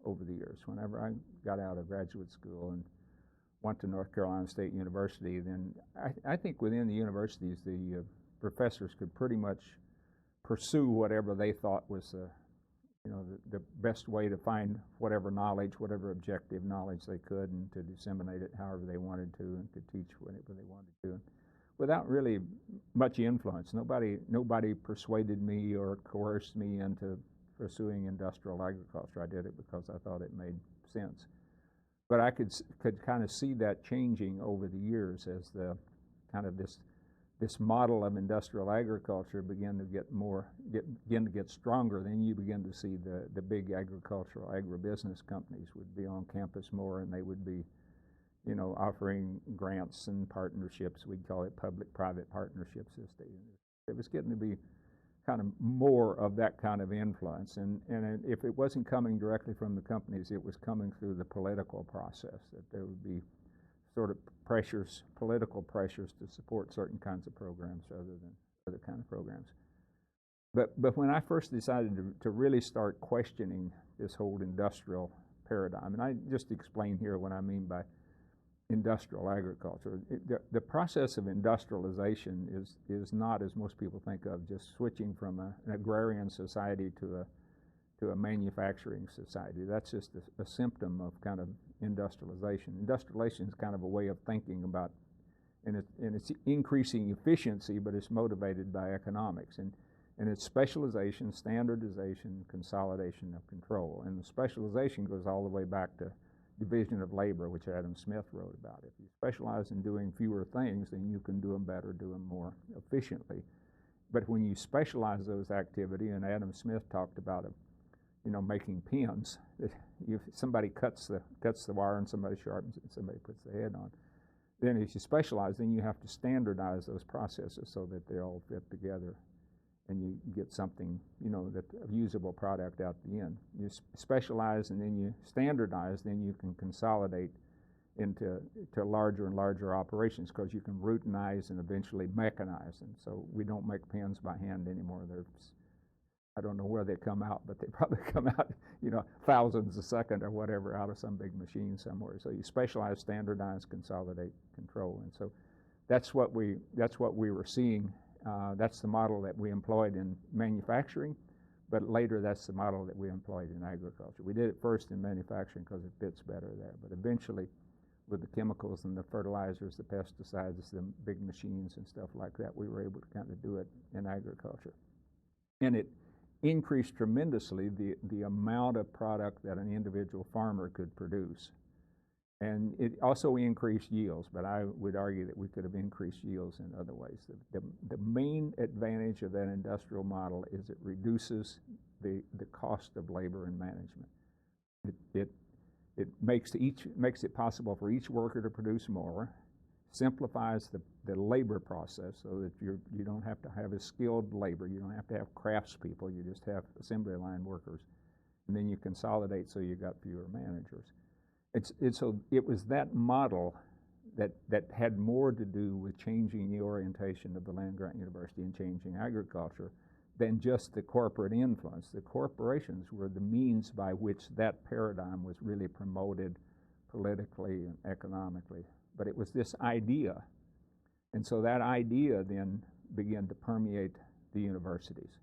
over the years. Whenever I got out of graduate school and went to North Carolina State University, then I think within the universities the professors could pretty much pursue whatever they thought was the best way to find whatever knowledge, whatever objective knowledge they could, and to disseminate it however they wanted to, and to teach whatever they wanted to, without really much influence. Nobody persuaded me or coerced me into pursuing industrial agriculture. I did it because I thought it made sense. But I could kind of see that changing over the years as the kind of this model of industrial agriculture began to get stronger. Then you begin to see the big agricultural agribusiness companies would be on campus more, and they would be, offering grants and partnerships. We'd call it public-private partnerships. It was getting to be kind of more of that kind of influence. And if it wasn't coming directly from the companies, it was coming through the political process, that there would be sort of political pressures to support certain kinds of programs rather than other kind of programs. But when I first decided to really start questioning this whole industrial paradigm, and I just explain here what I mean by industrial agriculture. The process of industrialization is not, as most people think of, just switching from an agrarian society to a manufacturing society. That's just a symptom of kind of industrialization. Industrialization is kind of a way of thinking about and it's increasing efficiency, but it's motivated by economics, and it's specialization, standardization, consolidation of control. And the specialization goes all the way back to division of labor, which Adam Smith wrote about. If you specialize in doing fewer things, then you can do them better, do them more efficiently. But when you specialize those activity, and Adam Smith talked about it, making pins, if somebody cuts the wire and somebody sharpens it and somebody puts the head on, then if you specialize, then you have to standardize those processes so that they all fit together and you get something, that a usable product out the end. You specialize and then you standardize, then you can consolidate into larger and larger operations because you can routinize and eventually mechanize them. So we don't make pens by hand anymore. I don't know where they come out, but they probably come out, thousands a second or whatever out of some big machine somewhere. So you specialize, standardize, consolidate, control. And so that's what we were seeing. That's the model that we employed in manufacturing, but later that's the model that we employed in agriculture. We did it first in manufacturing because it fits better there, but eventually with the chemicals and the fertilizers, the pesticides, the big machines and stuff like that, we were able to kind of do it in agriculture. And it increased tremendously the amount of product that an individual farmer could produce. And it also increased yields, but I would argue that we could have increased yields in other ways. The main advantage of that industrial model is it reduces the cost of labor and management. It makes it possible for each worker to produce more, simplifies the labor process so that you don't have to have a skilled labor, you don't have to have craftspeople, you just have assembly line workers, and then you consolidate so you got fewer managers. So it was that model that had more to do with changing the orientation of the land-grant university and changing agriculture than just the corporate influence. The corporations were the means by which that paradigm was really promoted politically and economically. But it was this idea. And so that idea then began to permeate the universities.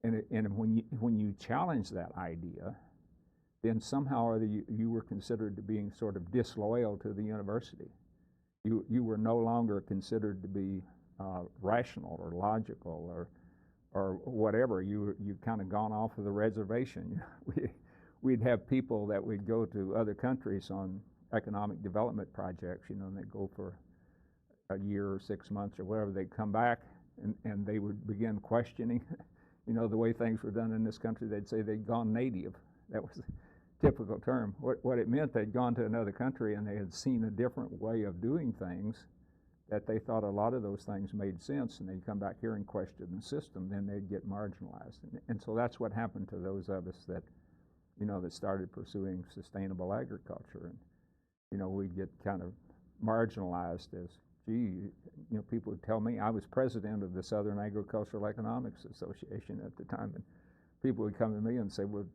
And when you challenge that idea, then somehow or other you were considered to being sort of disloyal to the university. You were no longer considered to be rational or logical or whatever. You kind of gone off of the reservation. We'd have people that would go to other countries on economic development projects, and they'd go for a year or 6 months or whatever. They'd come back and they would begin questioning, the way things were done in this country. They'd say they'd gone native. That was a typical term. What it meant, they'd gone to another country and they had seen a different way of doing things, that they thought a lot of those things made sense, and they'd come back here and question the system, then they'd get marginalized. And so that's what happened to those of us that started pursuing sustainable agriculture. And we'd get kind of marginalized as, people would tell me, I was president of the Southern Agricultural Economics Association at the time, and people would come to me and say, well,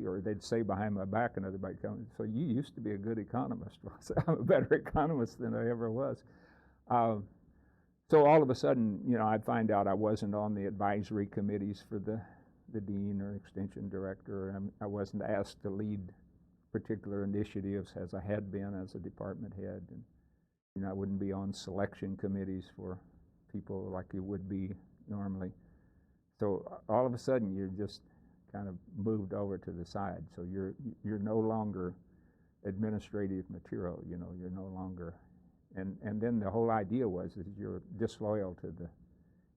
or they'd say behind my back, and everybody come, so you used to be a good economist. Well, I said, I'm a better economist than I ever was. So all of a sudden, I'd find out I wasn't on the advisory committees for the dean or extension director, and I wasn't asked to lead particular initiatives as I had been as a department head, and I wouldn't be on selection committees for people like you would be normally. So all of a sudden, you're just kind of moved over to the side. So you're no longer administrative material. You're no longer, and then the whole idea was that you're disloyal to the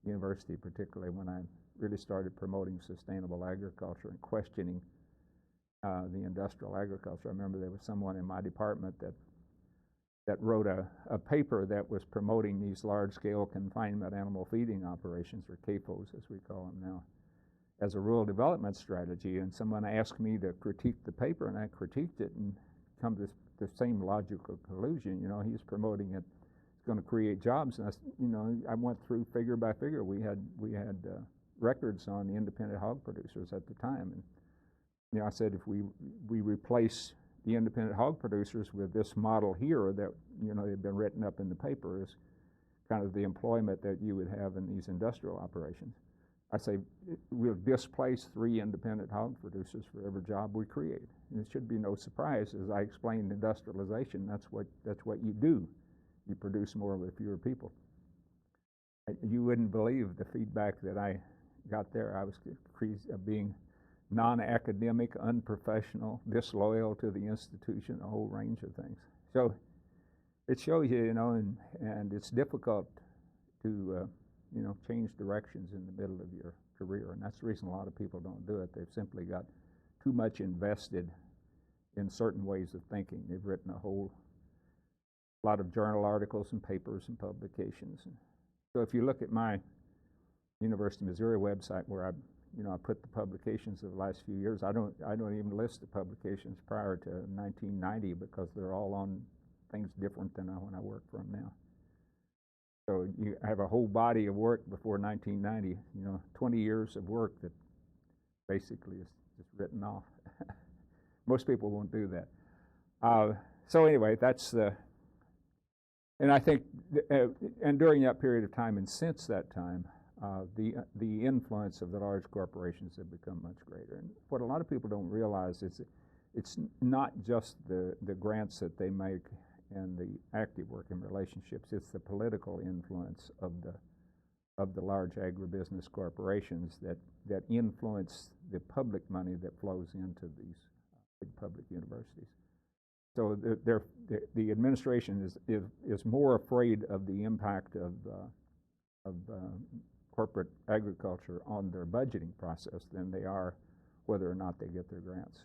university, particularly when I really started promoting sustainable agriculture and questioning the industrial agriculture. I remember there was someone in my department that wrote a paper that was promoting these large-scale confinement animal feeding operations, or CAFOs as we call them now, as a rural development strategy. And someone asked me to critique the paper, and I critiqued it and come to the same logical conclusion. He's promoting it. It's going to create jobs. And I went through figure by figure. We had records on the independent hog producers at the time, and I said, if we replace the independent hog producers with this model here that had been written up in the paper as kind of the employment that you would have in these industrial operations, I say we'll displace 3 independent hog producers for every job we create. And it should be no surprise, as I explained industrialization, that's what you do. you produce more with fewer people. You wouldn't believe the feedback that I got there. I was accused of being non-academic, unprofessional, disloyal to the institution, a whole range of things. So it shows you, and it's difficult to, change directions in the middle of your career, and that's the reason a lot of people don't do it. They've simply got too much invested in certain ways of thinking. They've written a whole lot of journal articles and papers and publications. So if you look at my University of Missouri website, where I put the publications of the last few years, I don't even list the publications prior to 1990 because they're all on things different than when I work for them now. So you have a whole body of work before 1990, 20 years of work that basically is just written off. Most people won't do that. So anyway, that's the, and I think, and during that period of time and since that time, the influence of the large corporations have become much greater. And what a lot of people don't realize is it's not just the grants that they make and the active working relationships. It's the political influence of the large agribusiness corporations that influence the public money that flows into these big public universities. So the administration is more afraid of the impact of corporate agriculture on their budgeting process than they are whether or not they get their grants.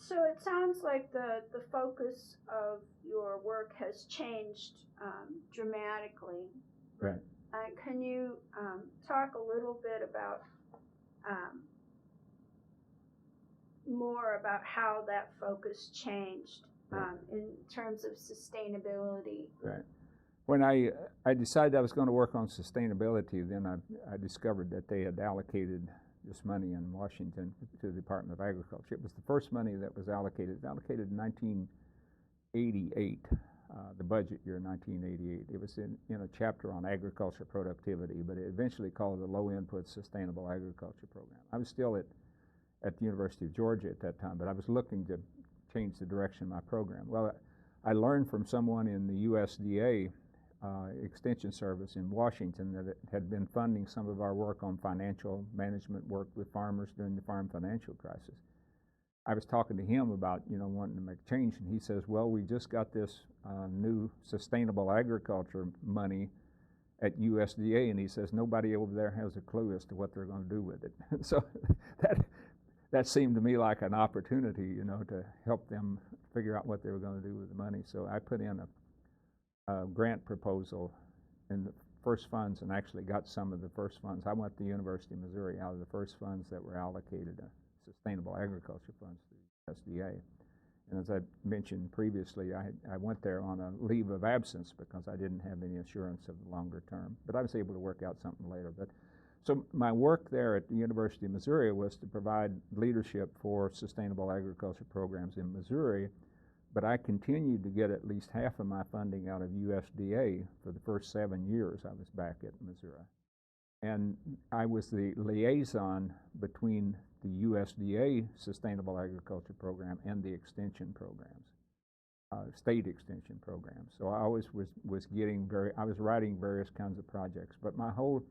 So it sounds like the focus of your work has changed dramatically. Right. Can you talk a little bit about more about how that focus changed in terms of sustainability? Right. When I decided I was going to work on sustainability, then I discovered that they had allocated this money in Washington to the Department of Agriculture. It was the first money that was allocated. It was allocated in 1988, the budget year 1988. It was in a chapter on agriculture productivity, but it eventually called the Low Input Sustainable Agriculture Program. I was still at the University of Georgia at that time, but I was looking to change the direction of my program. Well, I learned from someone in the USDA Extension Service in Washington that it had been funding some of our work on financial management work with farmers during the farm financial crisis. I was talking to him about wanting to make change, and he says, well, we just got this new sustainable agriculture money at USDA, and he says nobody over there has a clue as to what they're going to do with it. So that seemed to me like an opportunity, to help them figure out what they were going to do with the money. So I put in a grant proposal in the first funds and actually got some of the first funds. I went to the University of Missouri out of the first funds that were allocated sustainable agriculture funds to the USDA. And as I mentioned previously, I went there on a leave of absence because I didn't have any assurance of the longer term. But I was able to work out something later. So my work there at the University of Missouri was to provide leadership for sustainable agriculture programs in Missouri, but I continued to get at least half of my funding out of USDA for the first 7 years I was back at Missouri. And I was the liaison between the USDA Sustainable Agriculture Program and the extension programs, state extension programs. So I always was writing various kinds of projects, but my whole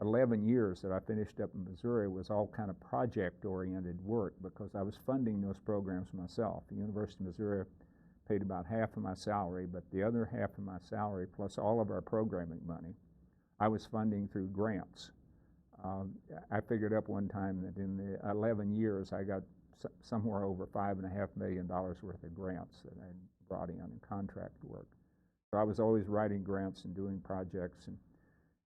11 years that I finished up in Missouri was all kind of project-oriented work because I was funding those programs myself. The University of Missouri paid about half of my salary, but the other half of my salary, plus all of our programming money, I was funding through grants. I figured up one time that in the 11 years I got somewhere over $5.5 million worth of grants that I brought in contract work. So I was always writing grants and doing projects.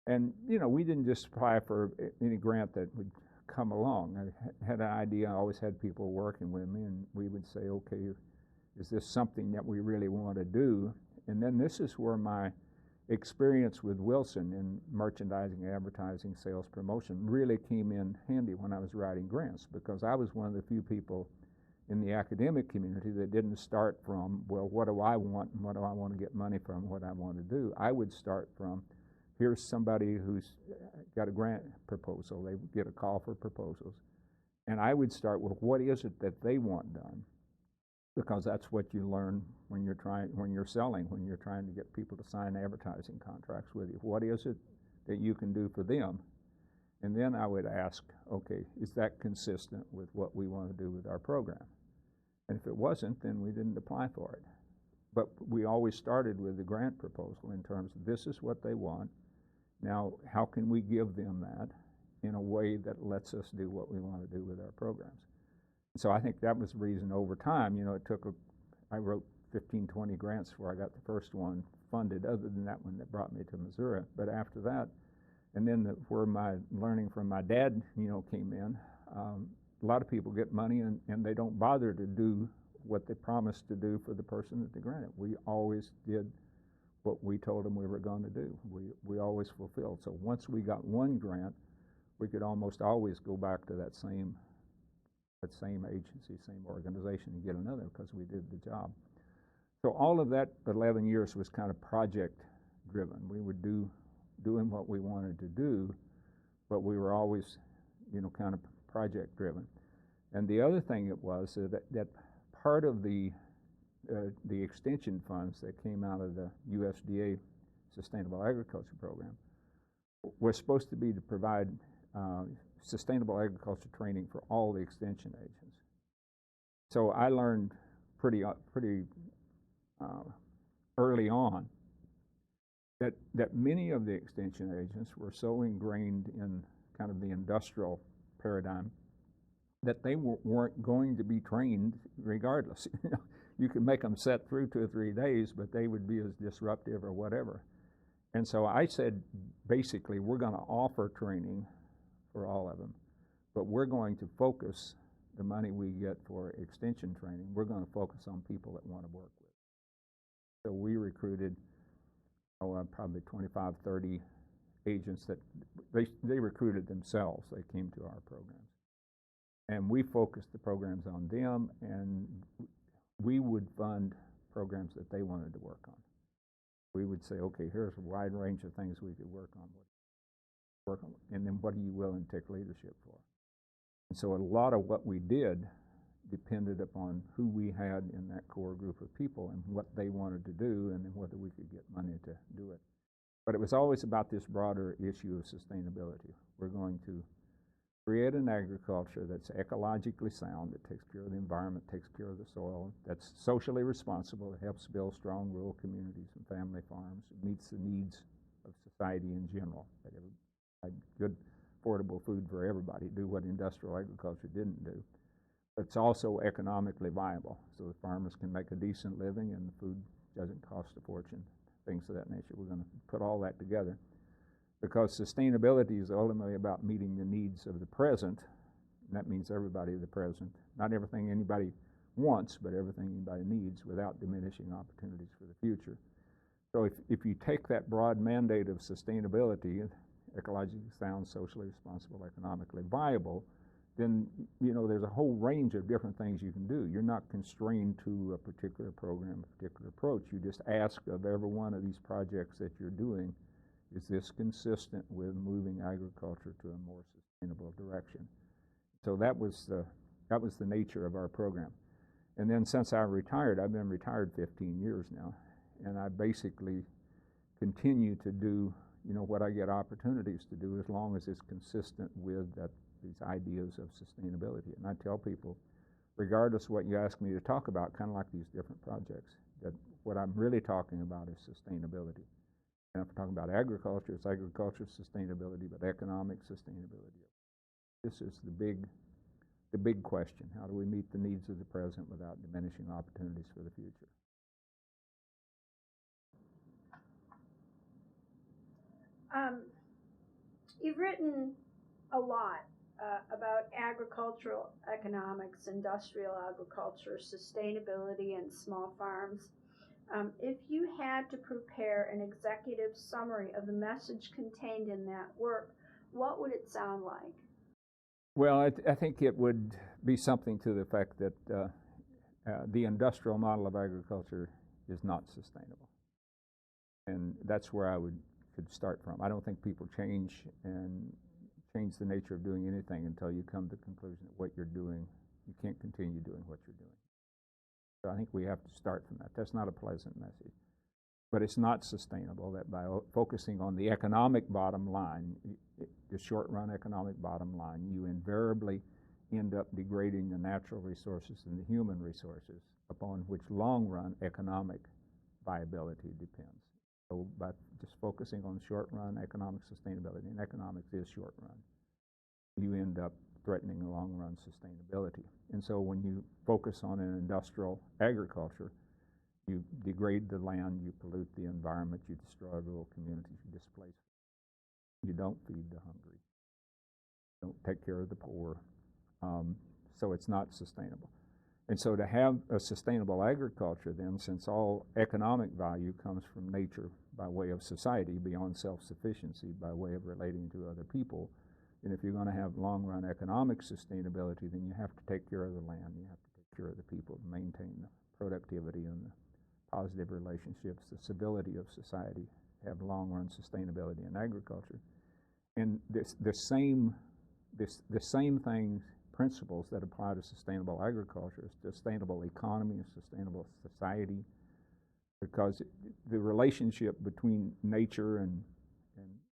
And we didn't just apply for any grant that would come along. I had an idea. I always had people working with me, and we would say, okay, is this something that we really want to do? And then this is where my experience with Wilson in merchandising, advertising, sales, promotion really came in handy when I was writing grants, because I was one of the few people in the academic community that didn't start from, well, what do I want and what do I want to get money from, what I want to do. I would start from, here's somebody who's got a grant proposal. They would get a call for proposals. And I would start with what is it that they want done? because that's what you learn when you're selling, when you're trying to get people to sign advertising contracts with you. What is it that you can do for them? And then I would ask, okay, is that consistent with what we want to do with our program? And if it wasn't, then we didn't apply for it. But we always started with the grant proposal in terms of this is what they want. Now, how can we give them that in a way that lets us do what we want to do with our programs? So I think that was the reason over time, you know, I wrote 15, 20 grants before I got the first one funded, other than that one that brought me to Missouri. But after that, and then where my learning from my dad, you know, came in, a lot of people get money and they don't bother to do what they promised to do for the person that they granted. We always did what we told them we were going to do. We always fulfilled. So once we got one grant, we could almost always go back to that same agency, same organization, and get another because we did the job. So all of that 11 years was kind of project driven. We would doing what we wanted to do, but we were always, you know, kind of project driven. And the other thing it was that part of the extension funds that came out of the USDA Sustainable Agriculture Program was supposed to be to provide sustainable agriculture training for all the extension agents. So I learned pretty early on that many of the extension agents were so ingrained in kind of the industrial paradigm that they weren't going to be trained regardless. You could make them sit through 2 or 3 days, but they would be as disruptive or whatever. And so I said, basically, we're going to offer training for all of them, but we're going to focus the money we get for extension training. We're going to focus on people that want to work with. So we recruited probably 25, 30 agents that they recruited themselves. They came to our programs. And we focused the programs on them, and we would fund programs that they wanted to work on. We would say, okay, here's a wide range of things we could work on. And then what are you willing to take leadership for? And so a lot of what we did depended upon who we had in that core group of people and what they wanted to do, and then whether we could get money to do it. But it was always about this broader issue of sustainability. We're going to create an agriculture that's ecologically sound, that takes care of the environment, takes care of the soil, that's socially responsible, that helps build strong rural communities and family farms, it meets the needs of society in general, that it would good, affordable food for everybody, do what industrial agriculture didn't do. But it's also economically viable, so the farmers can make a decent living and the food doesn't cost a fortune, things of that nature. We're going to put all that together, because sustainability is ultimately about meeting the needs of the present, and that means everybody in the present. Not everything anybody wants, but everything anybody needs, without diminishing opportunities for the future. So if you take that broad mandate of sustainability, ecologically sound, socially responsible, economically viable, then you know there's a whole range of different things you can do. You're not constrained to a particular program, a particular approach. You just ask of every one of these projects that you're doing, is this consistent with moving agriculture to a more sustainable direction? So that was the nature of our program. And then since I retired, I've been retired 15 years now, and I basically continue to do, you know, what I get opportunities to do, as long as it's consistent with these ideas of sustainability. And I tell people, regardless of what you ask me to talk about, kind of like these different projects, that what I'm really talking about is sustainability. And if we're talking about agriculture, it's agriculture sustainability, but economic sustainability. This is the big question. How do we meet the needs of the present without diminishing opportunities for the future? You've written a lot about agricultural economics, industrial agriculture, sustainability, and small farms. If you had to prepare an executive summary of the message contained in that work, what would it sound like? Well, I think it would be something to the effect that the industrial model of agriculture is not sustainable. And that's where I could start from. I don't think people change the nature of doing anything until you come to the conclusion that what you're doing, you can't continue doing what you're doing. So I think we have to start from that. That's not a pleasant message. But it's not sustainable that by focusing on the economic bottom line, the short-run economic bottom line, you invariably end up degrading the natural resources and the human resources upon which long-run economic viability depends. So by just focusing on short-run economic sustainability, and economics is short-run, you end up threatening long-run sustainability. And so when you focus on an industrial agriculture, you degrade the land, you pollute the environment, you destroy rural communities, you displace. You don't feed the hungry, you don't take care of the poor, so it's not sustainable. And so to have a sustainable agriculture then, since all economic value comes from nature by way of society, beyond self-sufficiency, by way of relating to other people, and if you're going to have long-run economic sustainability, then you have to take care of the land, you have to take care of the people, maintain the productivity and the positive relationships, the civility of society, have long-run sustainability in agriculture. And the same things, principles that apply to sustainable agriculture, sustainable economy, and sustainable society, because the relationship between nature and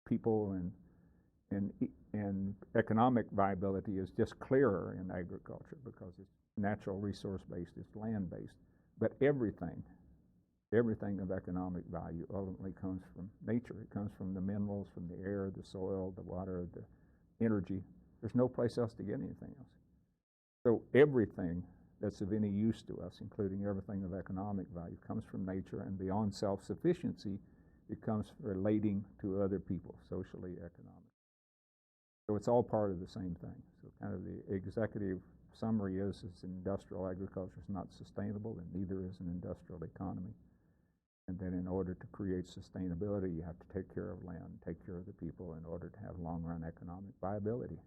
people and economic viability is just clearer in agriculture because it's natural resource-based, it's land-based. But everything of economic value ultimately comes from nature. It comes from the minerals, from the air, the soil, the water, the energy. There's no place else to get anything else. So everything that's of any use to us, including everything of economic value, comes from nature, and beyond self-sufficiency, it comes relating to other people, socially, economically. So it's all part of the same thing. So kind of the executive summary is industrial agriculture is not sustainable, and neither is an industrial economy. And then in order to create sustainability, you have to take care of land, take care of the people in order to have long-run economic viability.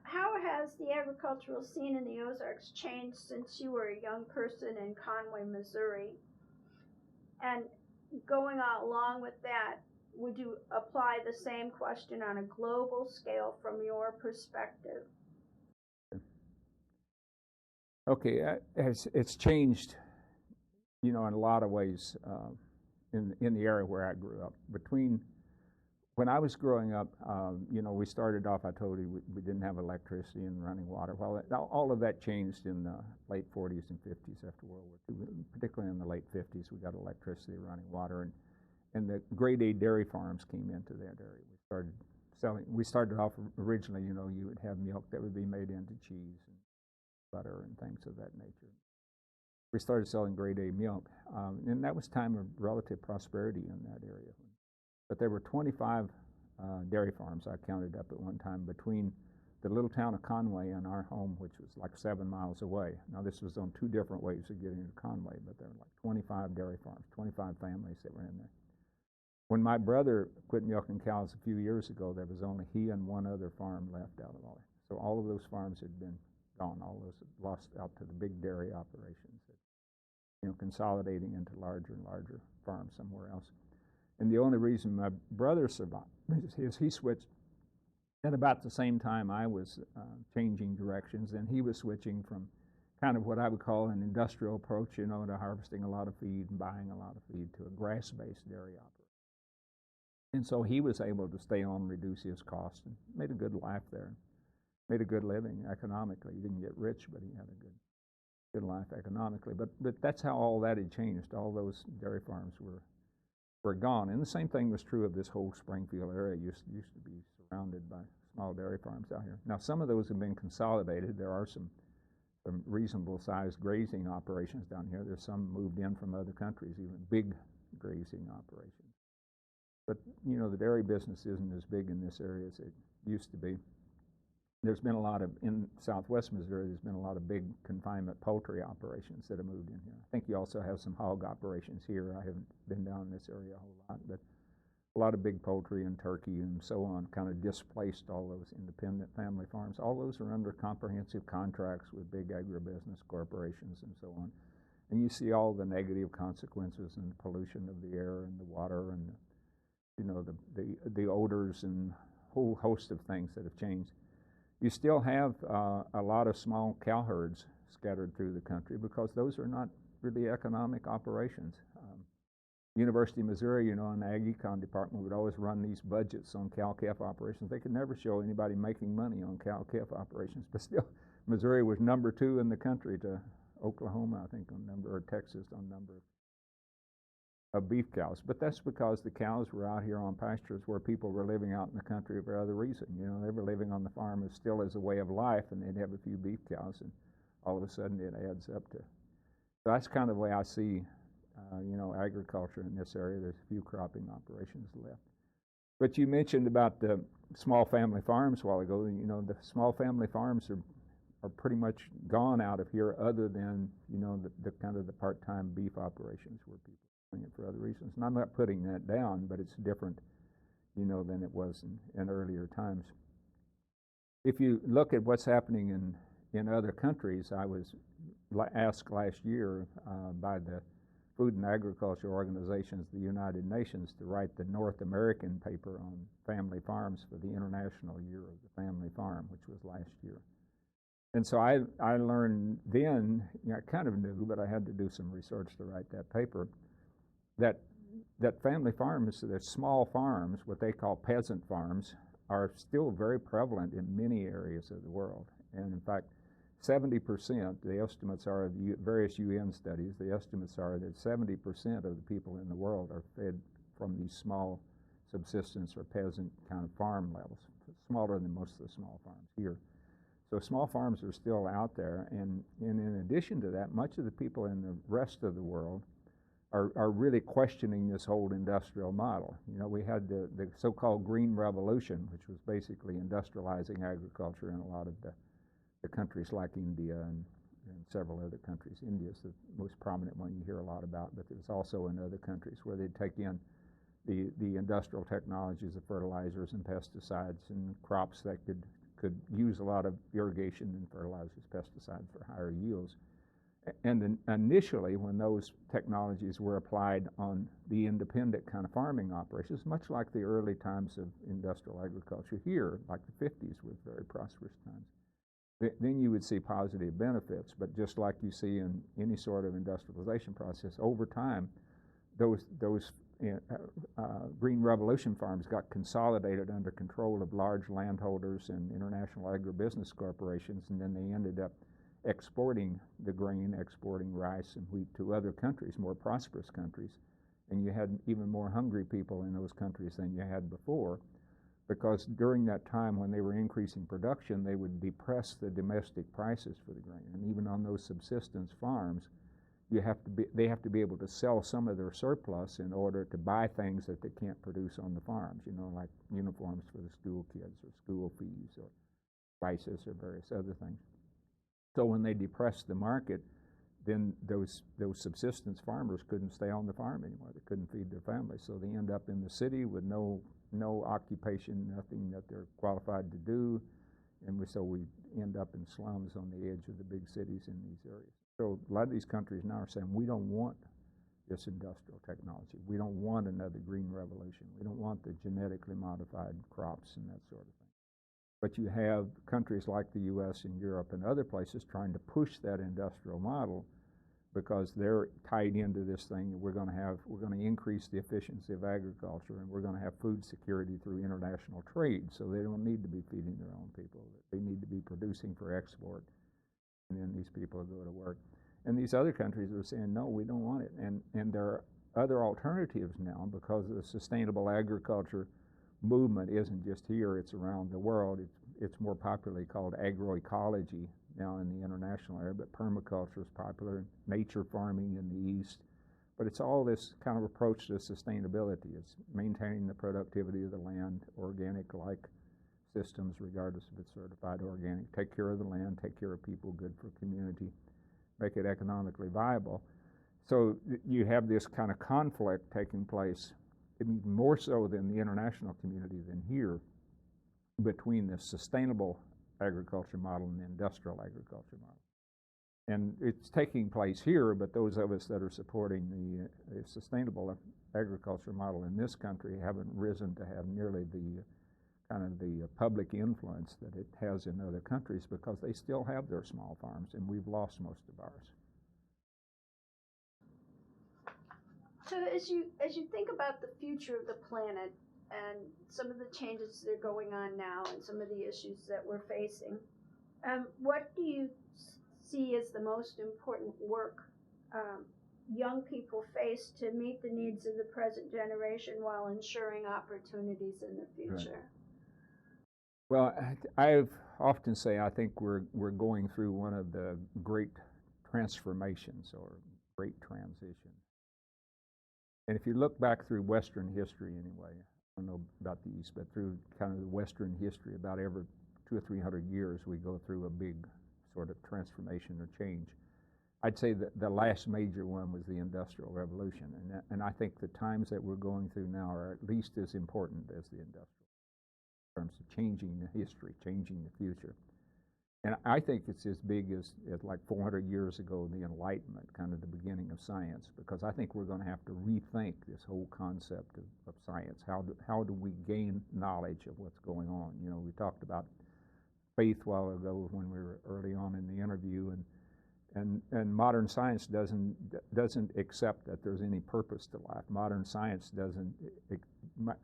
How has the agricultural scene in the Ozarks changed since you were a young person in Conway, Missouri? And going along with that, would you apply the same question on a global scale from your perspective? Okay, it's changed, in a lot of ways in the area where I grew up. When I was growing up, we started off, I told you, we didn't have electricity and running water. Well, all of that changed in the late 40s and 50s after World War II. Particularly in the late 50s, we got electricity, running water, and the grade A dairy farms came into that area. We started off originally, you would have milk that would be made into cheese and butter and things of that nature. We started selling grade A milk, and that was a time of relative prosperity in that area. But there were 25 dairy farms I counted up at one time between the little town of Conway and our home, which was like 7 miles away. Now, this was on two different ways of getting to Conway, but there were like 25 dairy farms, 25 families that were in there. When my brother quit milking cows a few years ago, there was only he and one other farm left out of all. So all of those farms had been gone. All those had lost out to the big dairy operations, consolidating into larger and larger farms somewhere else. And the only reason my brother survived is he switched at about the same time I was changing directions, and he was switching from kind of what I would call an industrial approach, to harvesting a lot of feed and buying a lot of feed, to a grass-based dairy operation. And so he was able to stay on, reduce his costs, and made a good life there, made a good living economically. He didn't get rich, but he had a good life economically. But that's how all that had changed. All those dairy farms were gone. And the same thing was true of this whole Springfield area. Used to be surrounded by small dairy farms out here. Now, some of those have been consolidated. There are some reasonable-sized grazing operations down here. There's some moved in from other countries, even big grazing operations. But, the dairy business isn't as big in this area as it used to be. There's been a lot of, in southwest Missouri, there's been a lot of big confinement poultry operations that have moved in here. I think you also have some hog operations here. I haven't been down in this area a whole lot, but a lot of big poultry and turkey and so on kind of displaced all those independent family farms. All those are under comprehensive contracts with big agribusiness corporations and so on. And you see all the negative consequences and pollution of the air and the water and the odors and a whole host of things that have changed. You still have a lot of small cow herds scattered through the country because those are not really economic operations. University of Missouri, in the Ag Econ department would always run these budgets on cow-calf operations. They could never show anybody making money on cow-calf operations, but still, Missouri was number 2 in the country to Oklahoma, I think, on number, or Texas on number of beef cows. But that's because the cows were out here on pastures where people were living out in the country for other reason. They were living on the farm still as a way of life, and they'd have a few beef cows, and all of a sudden it adds up to. So that's kind of the way I see agriculture in this area. There's a few cropping operations left. But you mentioned about the small family farms a while ago. The small family farms are pretty much gone out of here, other than the kind of the part-time beef operations where people are doing it for other reasons. And I'm not putting that down, but it's different, than it was in earlier times. If you look at what's happening in other countries, I was asked last year by the Food and Agriculture Organizations, the United Nations, to write the North American paper on family farms for the International Year of the Family Farm, which was last year. And so I learned then, I kind of knew, but I had to do some research to write that paper, that family farms, they're small farms, what they call peasant farms, are still very prevalent in many areas of the world. And in fact, 70%, the estimates are of various UN studies, the estimates are that 70% of the people in the world are fed from these small subsistence or peasant kind of farm levels, smaller than most of the small farms here. So small farms are still out there, and in addition to that, much of the people in the rest of the world are really questioning this whole industrial model. We had the so-called Green Revolution, which was basically industrializing agriculture in a lot of the countries like India and several other countries. India is the most prominent one you hear a lot about, but there's also in other countries where they take in the industrial technologies of fertilizers and pesticides and crops that could use a lot of irrigation and fertilizers, pesticides for higher yields. And initially, when those technologies were applied on the independent kind of farming operations, much like the early times of industrial agriculture here, like the 50s was very prosperous times, then you would see positive benefits. But just like you see in any sort of industrialization process, over time, those Green Revolution farms got consolidated under control of large landholders and international agribusiness corporations, and then they ended up exporting the grain, exporting rice and wheat to other countries, more prosperous countries. And you had even more hungry people in those countries than you had before, because during that time when they were increasing production, they would depress the domestic prices for the grain. And even on those subsistence farms, they have to be able to sell some of their surplus in order to buy things that they can't produce on the farms, like uniforms for the school kids or school fees or spices or various other things. So when they depressed the market, then those subsistence farmers couldn't stay on the farm anymore. They couldn't feed their families. So they end up in the city with no occupation, nothing that they're qualified to do. And so we end up in slums on the edge of the big cities in these areas. So a lot of these countries now are saying, we don't want this industrial technology. We don't want another green revolution. We don't want the genetically modified crops and that sort of thing. But you have countries like the U.S. and Europe and other places trying to push that industrial model because they're tied into this thing. We're going to increase the efficiency of agriculture, and we're going to have food security through international trade. So they don't need to be feeding their own people. They need to be producing for export, and then these people go to work. And these other countries are saying, no, we don't want it. And there are other alternatives now because the sustainable agriculture movement isn't just here, it's around the world. It's more popularly called agroecology now in the international area, but permaculture is popular, nature farming in the East. But it's all this kind of approach to sustainability. It's maintaining the productivity of the land, organic-like systems, regardless if it's certified organic. Take care of the land, take care of people, good for community, make it economically viable. So you have this kind of conflict taking place, even more so than the international community than here, between the sustainable agriculture model and the industrial agriculture model. And it's taking place here, but those of us that are supporting the sustainable agriculture model in this country haven't risen to have nearly the kind of the public influence that it has in other countries, because they still have their small farms, and we've lost most of ours. So as you think about the future of the planet and some of the changes that are going on now and some of the issues that we're facing, what do you see as the most important work young people face to meet the needs of the present generation while ensuring opportunities in the future? Right. Well, I often say I think we're going through one of the great transformations or great transitions. And if you look back through Western history anyway, I don't know about the East, but through kind of the Western history, about every 200 or 300 years we go through a big sort of transformation or change. I'd say that the last major one was the Industrial Revolution, and I think the times that we're going through now are at least as important as the Industrial, in terms of changing the history, changing the future. And I think it's as big as like 400 years ago, the Enlightenment, kind of the beginning of science, because I think we're going to have to rethink this whole concept of science. How do we gain knowledge of what's going on? You know, we talked about faith a while ago when we were early on in the interview, and modern science doesn't accept that there's any purpose to life. Modern science doesn't.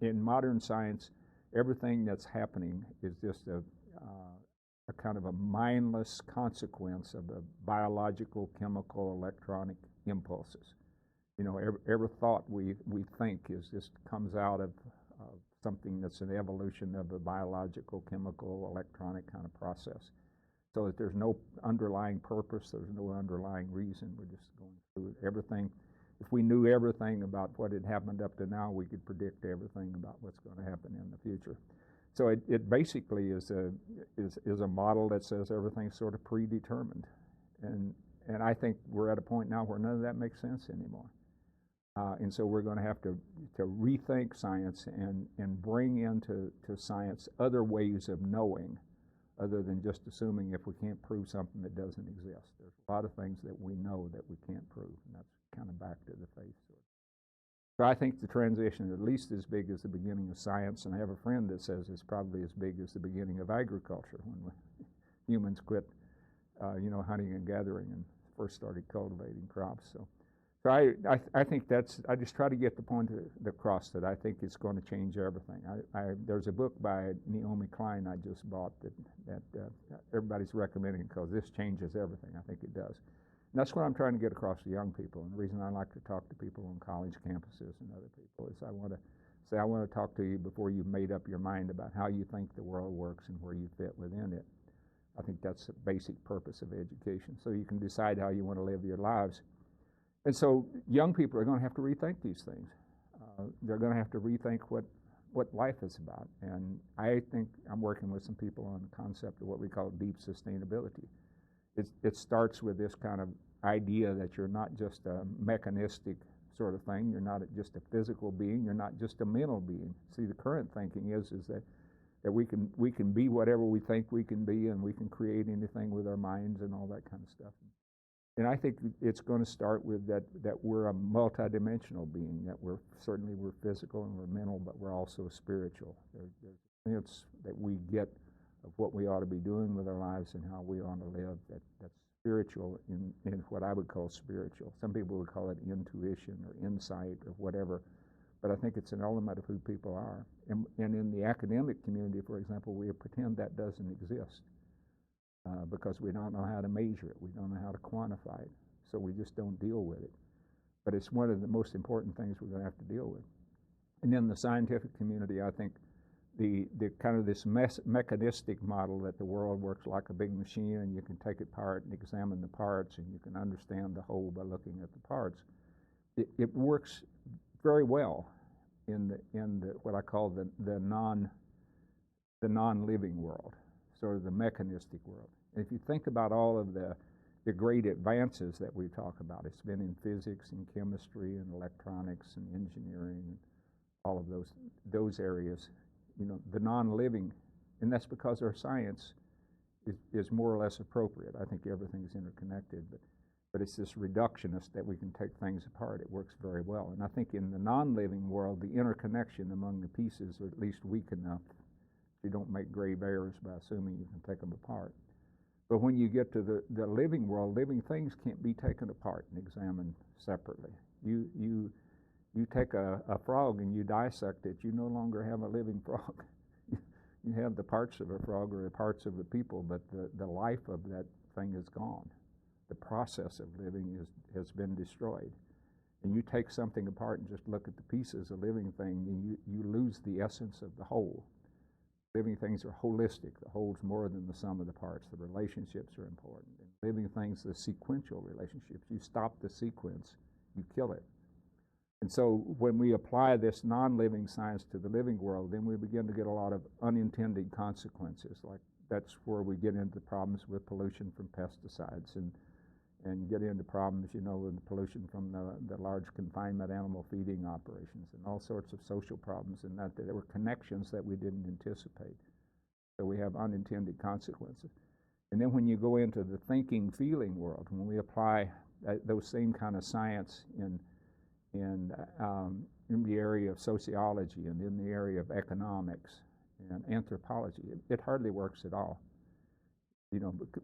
In modern science, everything that's happening is just a kind of a mindless consequence of the biological, chemical, electronic impulses. You know, every thought we think just comes out of something that's an evolution of a biological, chemical, electronic kind of process. So that there's no underlying purpose, there's no underlying reason. We're just going through everything. If we knew everything about what had happened up to now, we could predict everything about what's going to happen in the future. So it basically is a model that says everything's sort of predetermined, and I think we're at a point now where none of that makes sense anymore, and so we're going to have to rethink science and bring into science other ways of knowing, other than just assuming if we can't prove something that doesn't exist. There's a lot of things that we know that we can't prove, and that's kind of back to the faith. So I think the transition is at least as big as the beginning of science, and I have a friend that says it's probably as big as the beginning of agriculture, when humans quit, hunting and gathering and first started cultivating crops. So I think I just try to get the point across that I think it's going to change everything. There's a book by Naomi Klein I just bought that everybody's recommending because this changes everything. I think it does. And that's what I'm trying to get across to young people. And the reason I like to talk to people on college campuses and other people is I want to talk to you before you've made up your mind about how you think the world works and where you fit within it. I think that's the basic purpose of education, so you can decide how you want to live your lives. And so young people are going to have to rethink these things. They're going to have to rethink what life is about. And I think I'm working with some people on the concept of what we call deep sustainability. It starts with this kind of idea that you're not just a mechanistic sort of thing. You're not just a physical being. You're not just a mental being. See, the current thinking is that we can be whatever we think we can be, and we can create anything with our minds and all that kind of stuff. And I think it's going to start with that we're a multidimensional being, that we're physical and we're mental, but we're also spiritual. There's a sense that we get of what we ought to be doing with our lives and how we ought to live, that's spiritual in what I would call spiritual. Some people would call it intuition or insight or whatever, but I think it's an element of who people are. And in the academic community, for example, we pretend that doesn't exist because we don't know how to measure it. We don't know how to quantify it, so we just don't deal with it. But it's one of the most important things we're going to have to deal with. And in the scientific community, I think the kind of this mechanistic model that the world works like a big machine and you can take it apart and examine the parts and you can understand the whole by looking at the parts. It works very well in the what I call the non-living world, sort of the mechanistic world. And if you think about all of the great advances that we talk about, it's been in physics and chemistry and electronics and engineering and all of those areas. The non-living, and that's because our science is more or less appropriate. I think everything's interconnected, but it's this reductionist that we can take things apart. It works very well. And I think in the non-living world, the interconnection among the pieces are at least weak enough You don't make gray bears by assuming you can take them apart. But when you get to the living world, living things can't be taken apart and examined separately. You take a frog and you dissect it, you no longer have a living frog. You have the parts of a frog or the parts of a people, but the life of that thing is gone. The process of living has been destroyed. And you take something apart and just look at the pieces, a living thing, and you lose the essence of the whole. Living things are holistic. The whole's more than the sum of the parts. The relationships are important. And living things, the sequential relationships. You stop the sequence, you kill it. And so when we apply this non-living science to the living world, then we begin to get a lot of unintended consequences. Like that's where we get into problems with pollution from pesticides and get into problems, with pollution from the large confinement animal feeding operations and all sorts of social problems, and that there were connections that we didn't anticipate. So we have unintended consequences. And then when you go into the thinking, feeling world, when we apply those same kind of science in the area of sociology and in the area of economics and anthropology, it hardly works at all.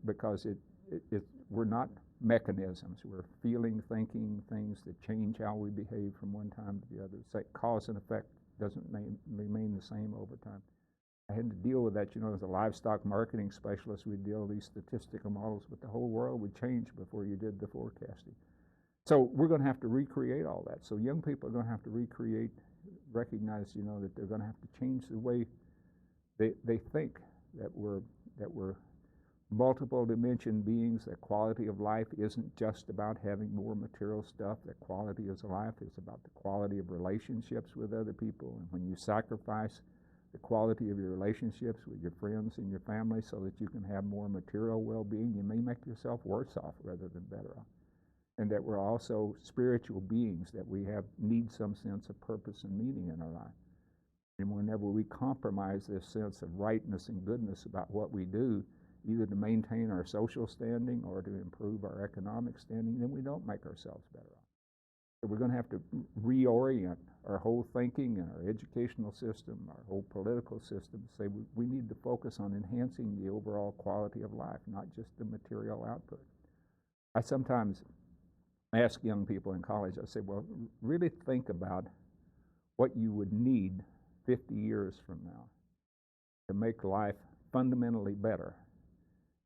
Because we're not mechanisms. We're feeling, thinking things that change how we behave from one time to the other. It's like cause and effect doesn't remain the same over time. I had to deal with that, as a livestock marketing specialist. We deal with these statistical models, but the whole world would change before you did the forecasting. So we're going to have to recreate all that. So young people are going to have to recognize, that they're going to have to change the way they think, that we're multiple dimension beings, that quality of life isn't just about having more material stuff, that quality of life is about the quality of relationships with other people. And when you sacrifice the quality of your relationships with your friends and your family so that you can have more material well-being, you may make yourself worse off rather than better off. And that we're also spiritual beings, that we need some sense of purpose and meaning in our life. And whenever we compromise this sense of rightness and goodness about what we do, either to maintain our social standing or to improve our economic standing, then we don't make ourselves better off. So we're going to have to reorient our whole thinking and our educational system, our whole political system, say we need to focus on enhancing the overall quality of life, not just the material output. I sometimes ask young people in college, I say, well, really think about what you would need 50 years from now to make life fundamentally better.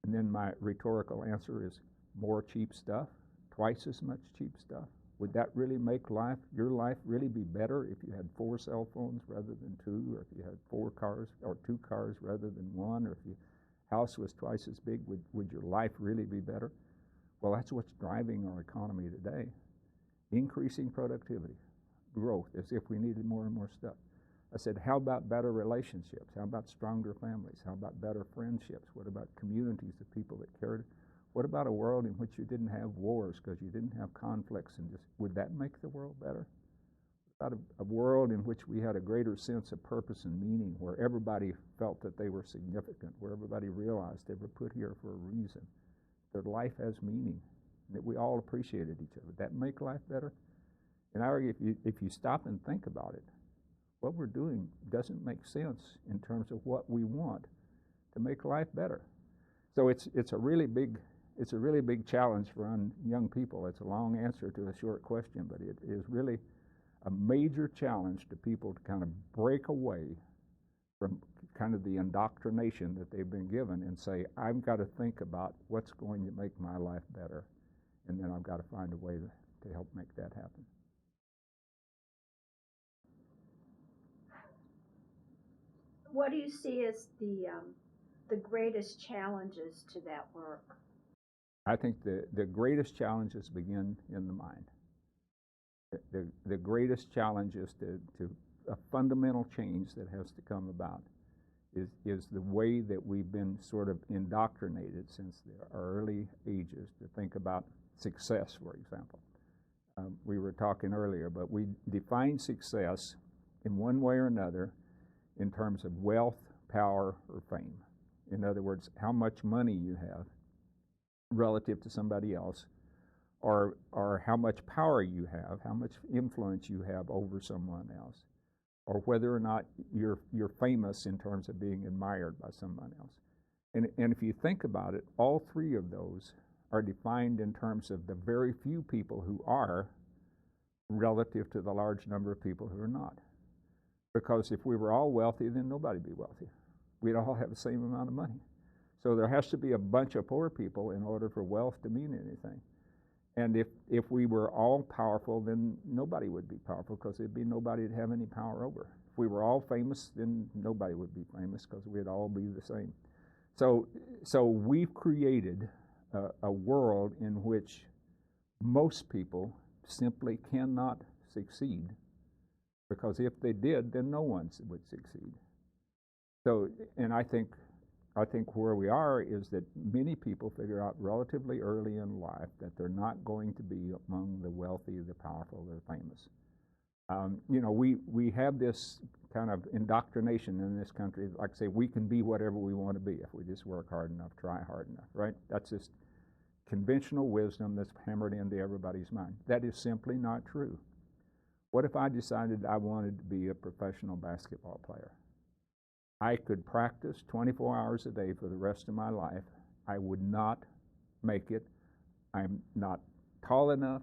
And then my rhetorical answer is more cheap stuff, twice as much cheap stuff. Would that really make your life really be better if you had 4 cell phones rather than 2, or if you had 4 cars or 2 cars rather than 1, or if your house was twice as big? Would your life really be better? Well, that's what's driving our economy today. Increasing productivity, growth, as if we needed more and more stuff. I said, how about better relationships? How about stronger families? How about better friendships? What about communities of people that cared? What about a world in which you didn't have wars because you didn't have conflicts? And would that make the world better? What about a world in which we had a greater sense of purpose and meaning, where everybody felt that they were significant, where everybody realized they were put here for a reason, that life has meaning, and that we all appreciated each other? Would that make life better? And I argue if you stop and think about it, what we're doing doesn't make sense in terms of what we want to make life better. So it's a really big challenge for young people. It's a long answer to a short question, but it is really a major challenge to people to kind of break away from kind of the indoctrination that they've been given and say, I've got to think about what's going to make my life better, and then I've got to find a way to help make that happen. What do you see as the greatest challenges to that work? I think the greatest challenges begin in the mind. The greatest challenge is to a fundamental change that has to come about is the way that we've been sort of indoctrinated since our early ages to think about success, for example. We were talking earlier, but we define success in one way or another in terms of wealth, power, or fame. In other words, how much money you have relative to somebody else, or how much power you have, how much influence you have over someone else. or whether or not you're famous in terms of being admired by someone else. And if you think about it, all three of those are defined in terms of the very few people who are relative to the large number of people who are not. Because if we were all wealthy, then nobody'd be wealthy. We'd all have the same amount of money. So there has to be a bunch of poor people in order for wealth to mean anything. And if we were all powerful, then nobody would be powerful because there'd be nobody to have any power over. If we were all famous, then nobody would be famous because we'd all be the same. So we've created a world in which most people simply cannot succeed, because if they did, then no one would succeed. So, and I think where we are is that many people figure out relatively early in life that they're not going to be among the wealthy, the powerful, the famous. You know, we have this kind of indoctrination in this country. Like I say, we can be whatever we want to be if we just work hard enough, try hard enough, right? That's just conventional wisdom that's hammered into everybody's mind. That is simply not true. What if I decided I wanted to be a professional basketball player? I could practice 24 hours a day for the rest of my life. I would not make it. I'm not tall enough.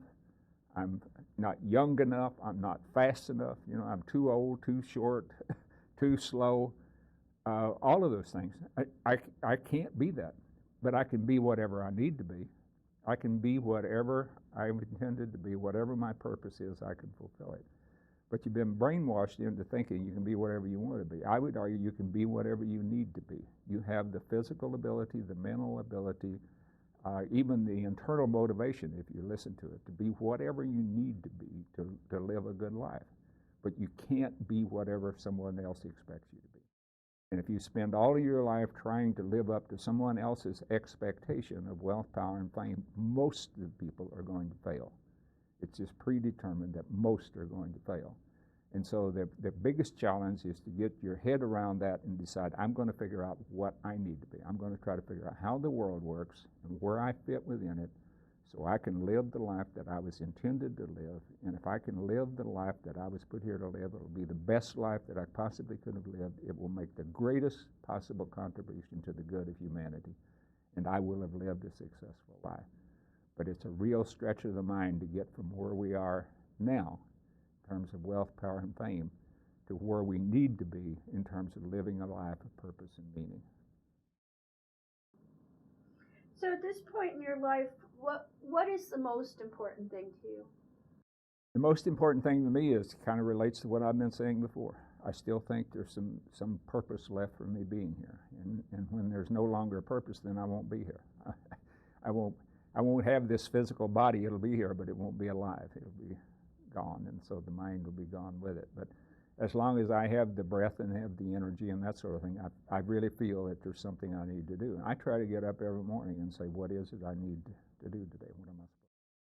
I'm not young enough. I'm not fast enough. You know, I'm too old, too short, too slow. All of those things. I can't be that. But I can be whatever I need to be. I can be whatever I'm intended to be, whatever my purpose is, I can fulfill it. But you've been brainwashed into thinking you can be whatever you want to be. I would argue you can be whatever you need to be. You have the physical ability, the mental ability, even the internal motivation, if you listen to it, to be whatever you need to be to live a good life. But you can't be whatever someone else expects you to be. And if you spend all of your life trying to live up to someone else's expectation of wealth, power, and fame, most of the people are going to fail. It's just predetermined that most are going to fail. And so the biggest challenge is to get your head around that and decide, I'm going to figure out what I need to be. I'm going to try to figure out how the world works and where I fit within it so I can live the life that I was intended to live. And if I can live the life that I was put here to live, it will be the best life that I possibly could have lived. It will make the greatest possible contribution to the good of humanity. And I will have lived a successful life. But it's a real stretch of the mind to get from where we are now in terms of wealth, power, and fame to where we need to be in terms of living a life of purpose and meaning. So at this point in your life, what is the most important thing to you? The most important thing to me is kind of relates to what I've been saying before. I still think there's some purpose left for me being here. And when there's no longer a purpose, then I won't be here. I won't have this physical body. It'll be here, but it won't be alive. It'll be gone, and so the mind will be gone with it. But as long as I have the breath and have the energy and that sort of thing, I really feel that there's something I need to do. And I try to get up every morning and say, what is it I need to do today? What am I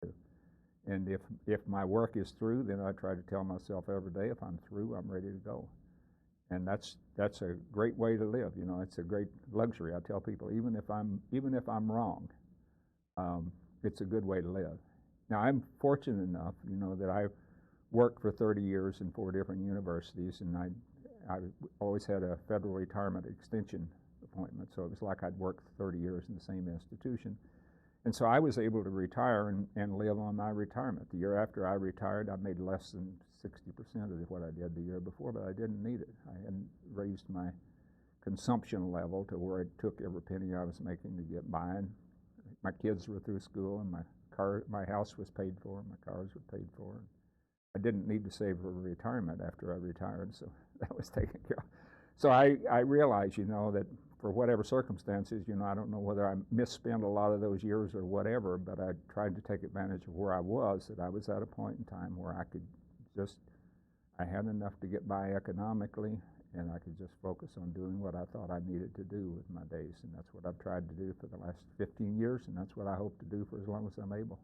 supposed to do? And if my work is through, then I try to tell myself every day, if I'm through, I'm ready to go. And that's a great way to live. You know, it's a great luxury. I tell people, even if I'm wrong, it's a good way to live. Now, I'm fortunate enough, you know, that I've worked for 30 years in 4 different universities, and I always had a federal retirement extension appointment, so it was like I'd worked 30 years in the same institution. And so I was able to retire and live on my retirement. The year after I retired, I made less than 60% of what I did the year before, but I didn't need it. I hadn't raised my consumption level to where it took every penny I was making to get by. And my kids were through school, and my house was paid for, my cars were paid for. I didn't need to save for retirement after I retired, so that was taken care of. So I realized, you know, that for whatever circumstances, you know, I don't know whether I misspent a lot of those years or whatever, but I tried to take advantage of where I was, that I was at a point in time where I could just, I had enough to get by economically, and I could just focus on doing what I thought I needed to do with my days. And that's what I've tried to do for the last 15 years, and that's what I hope to do for as long as I'm able.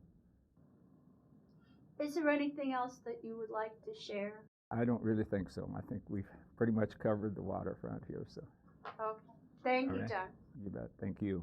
Is there anything else that you would like to share? I don't really think so. I think we've pretty much covered the waterfront here. So. Okay. Thank you, John. You bet. Thank you.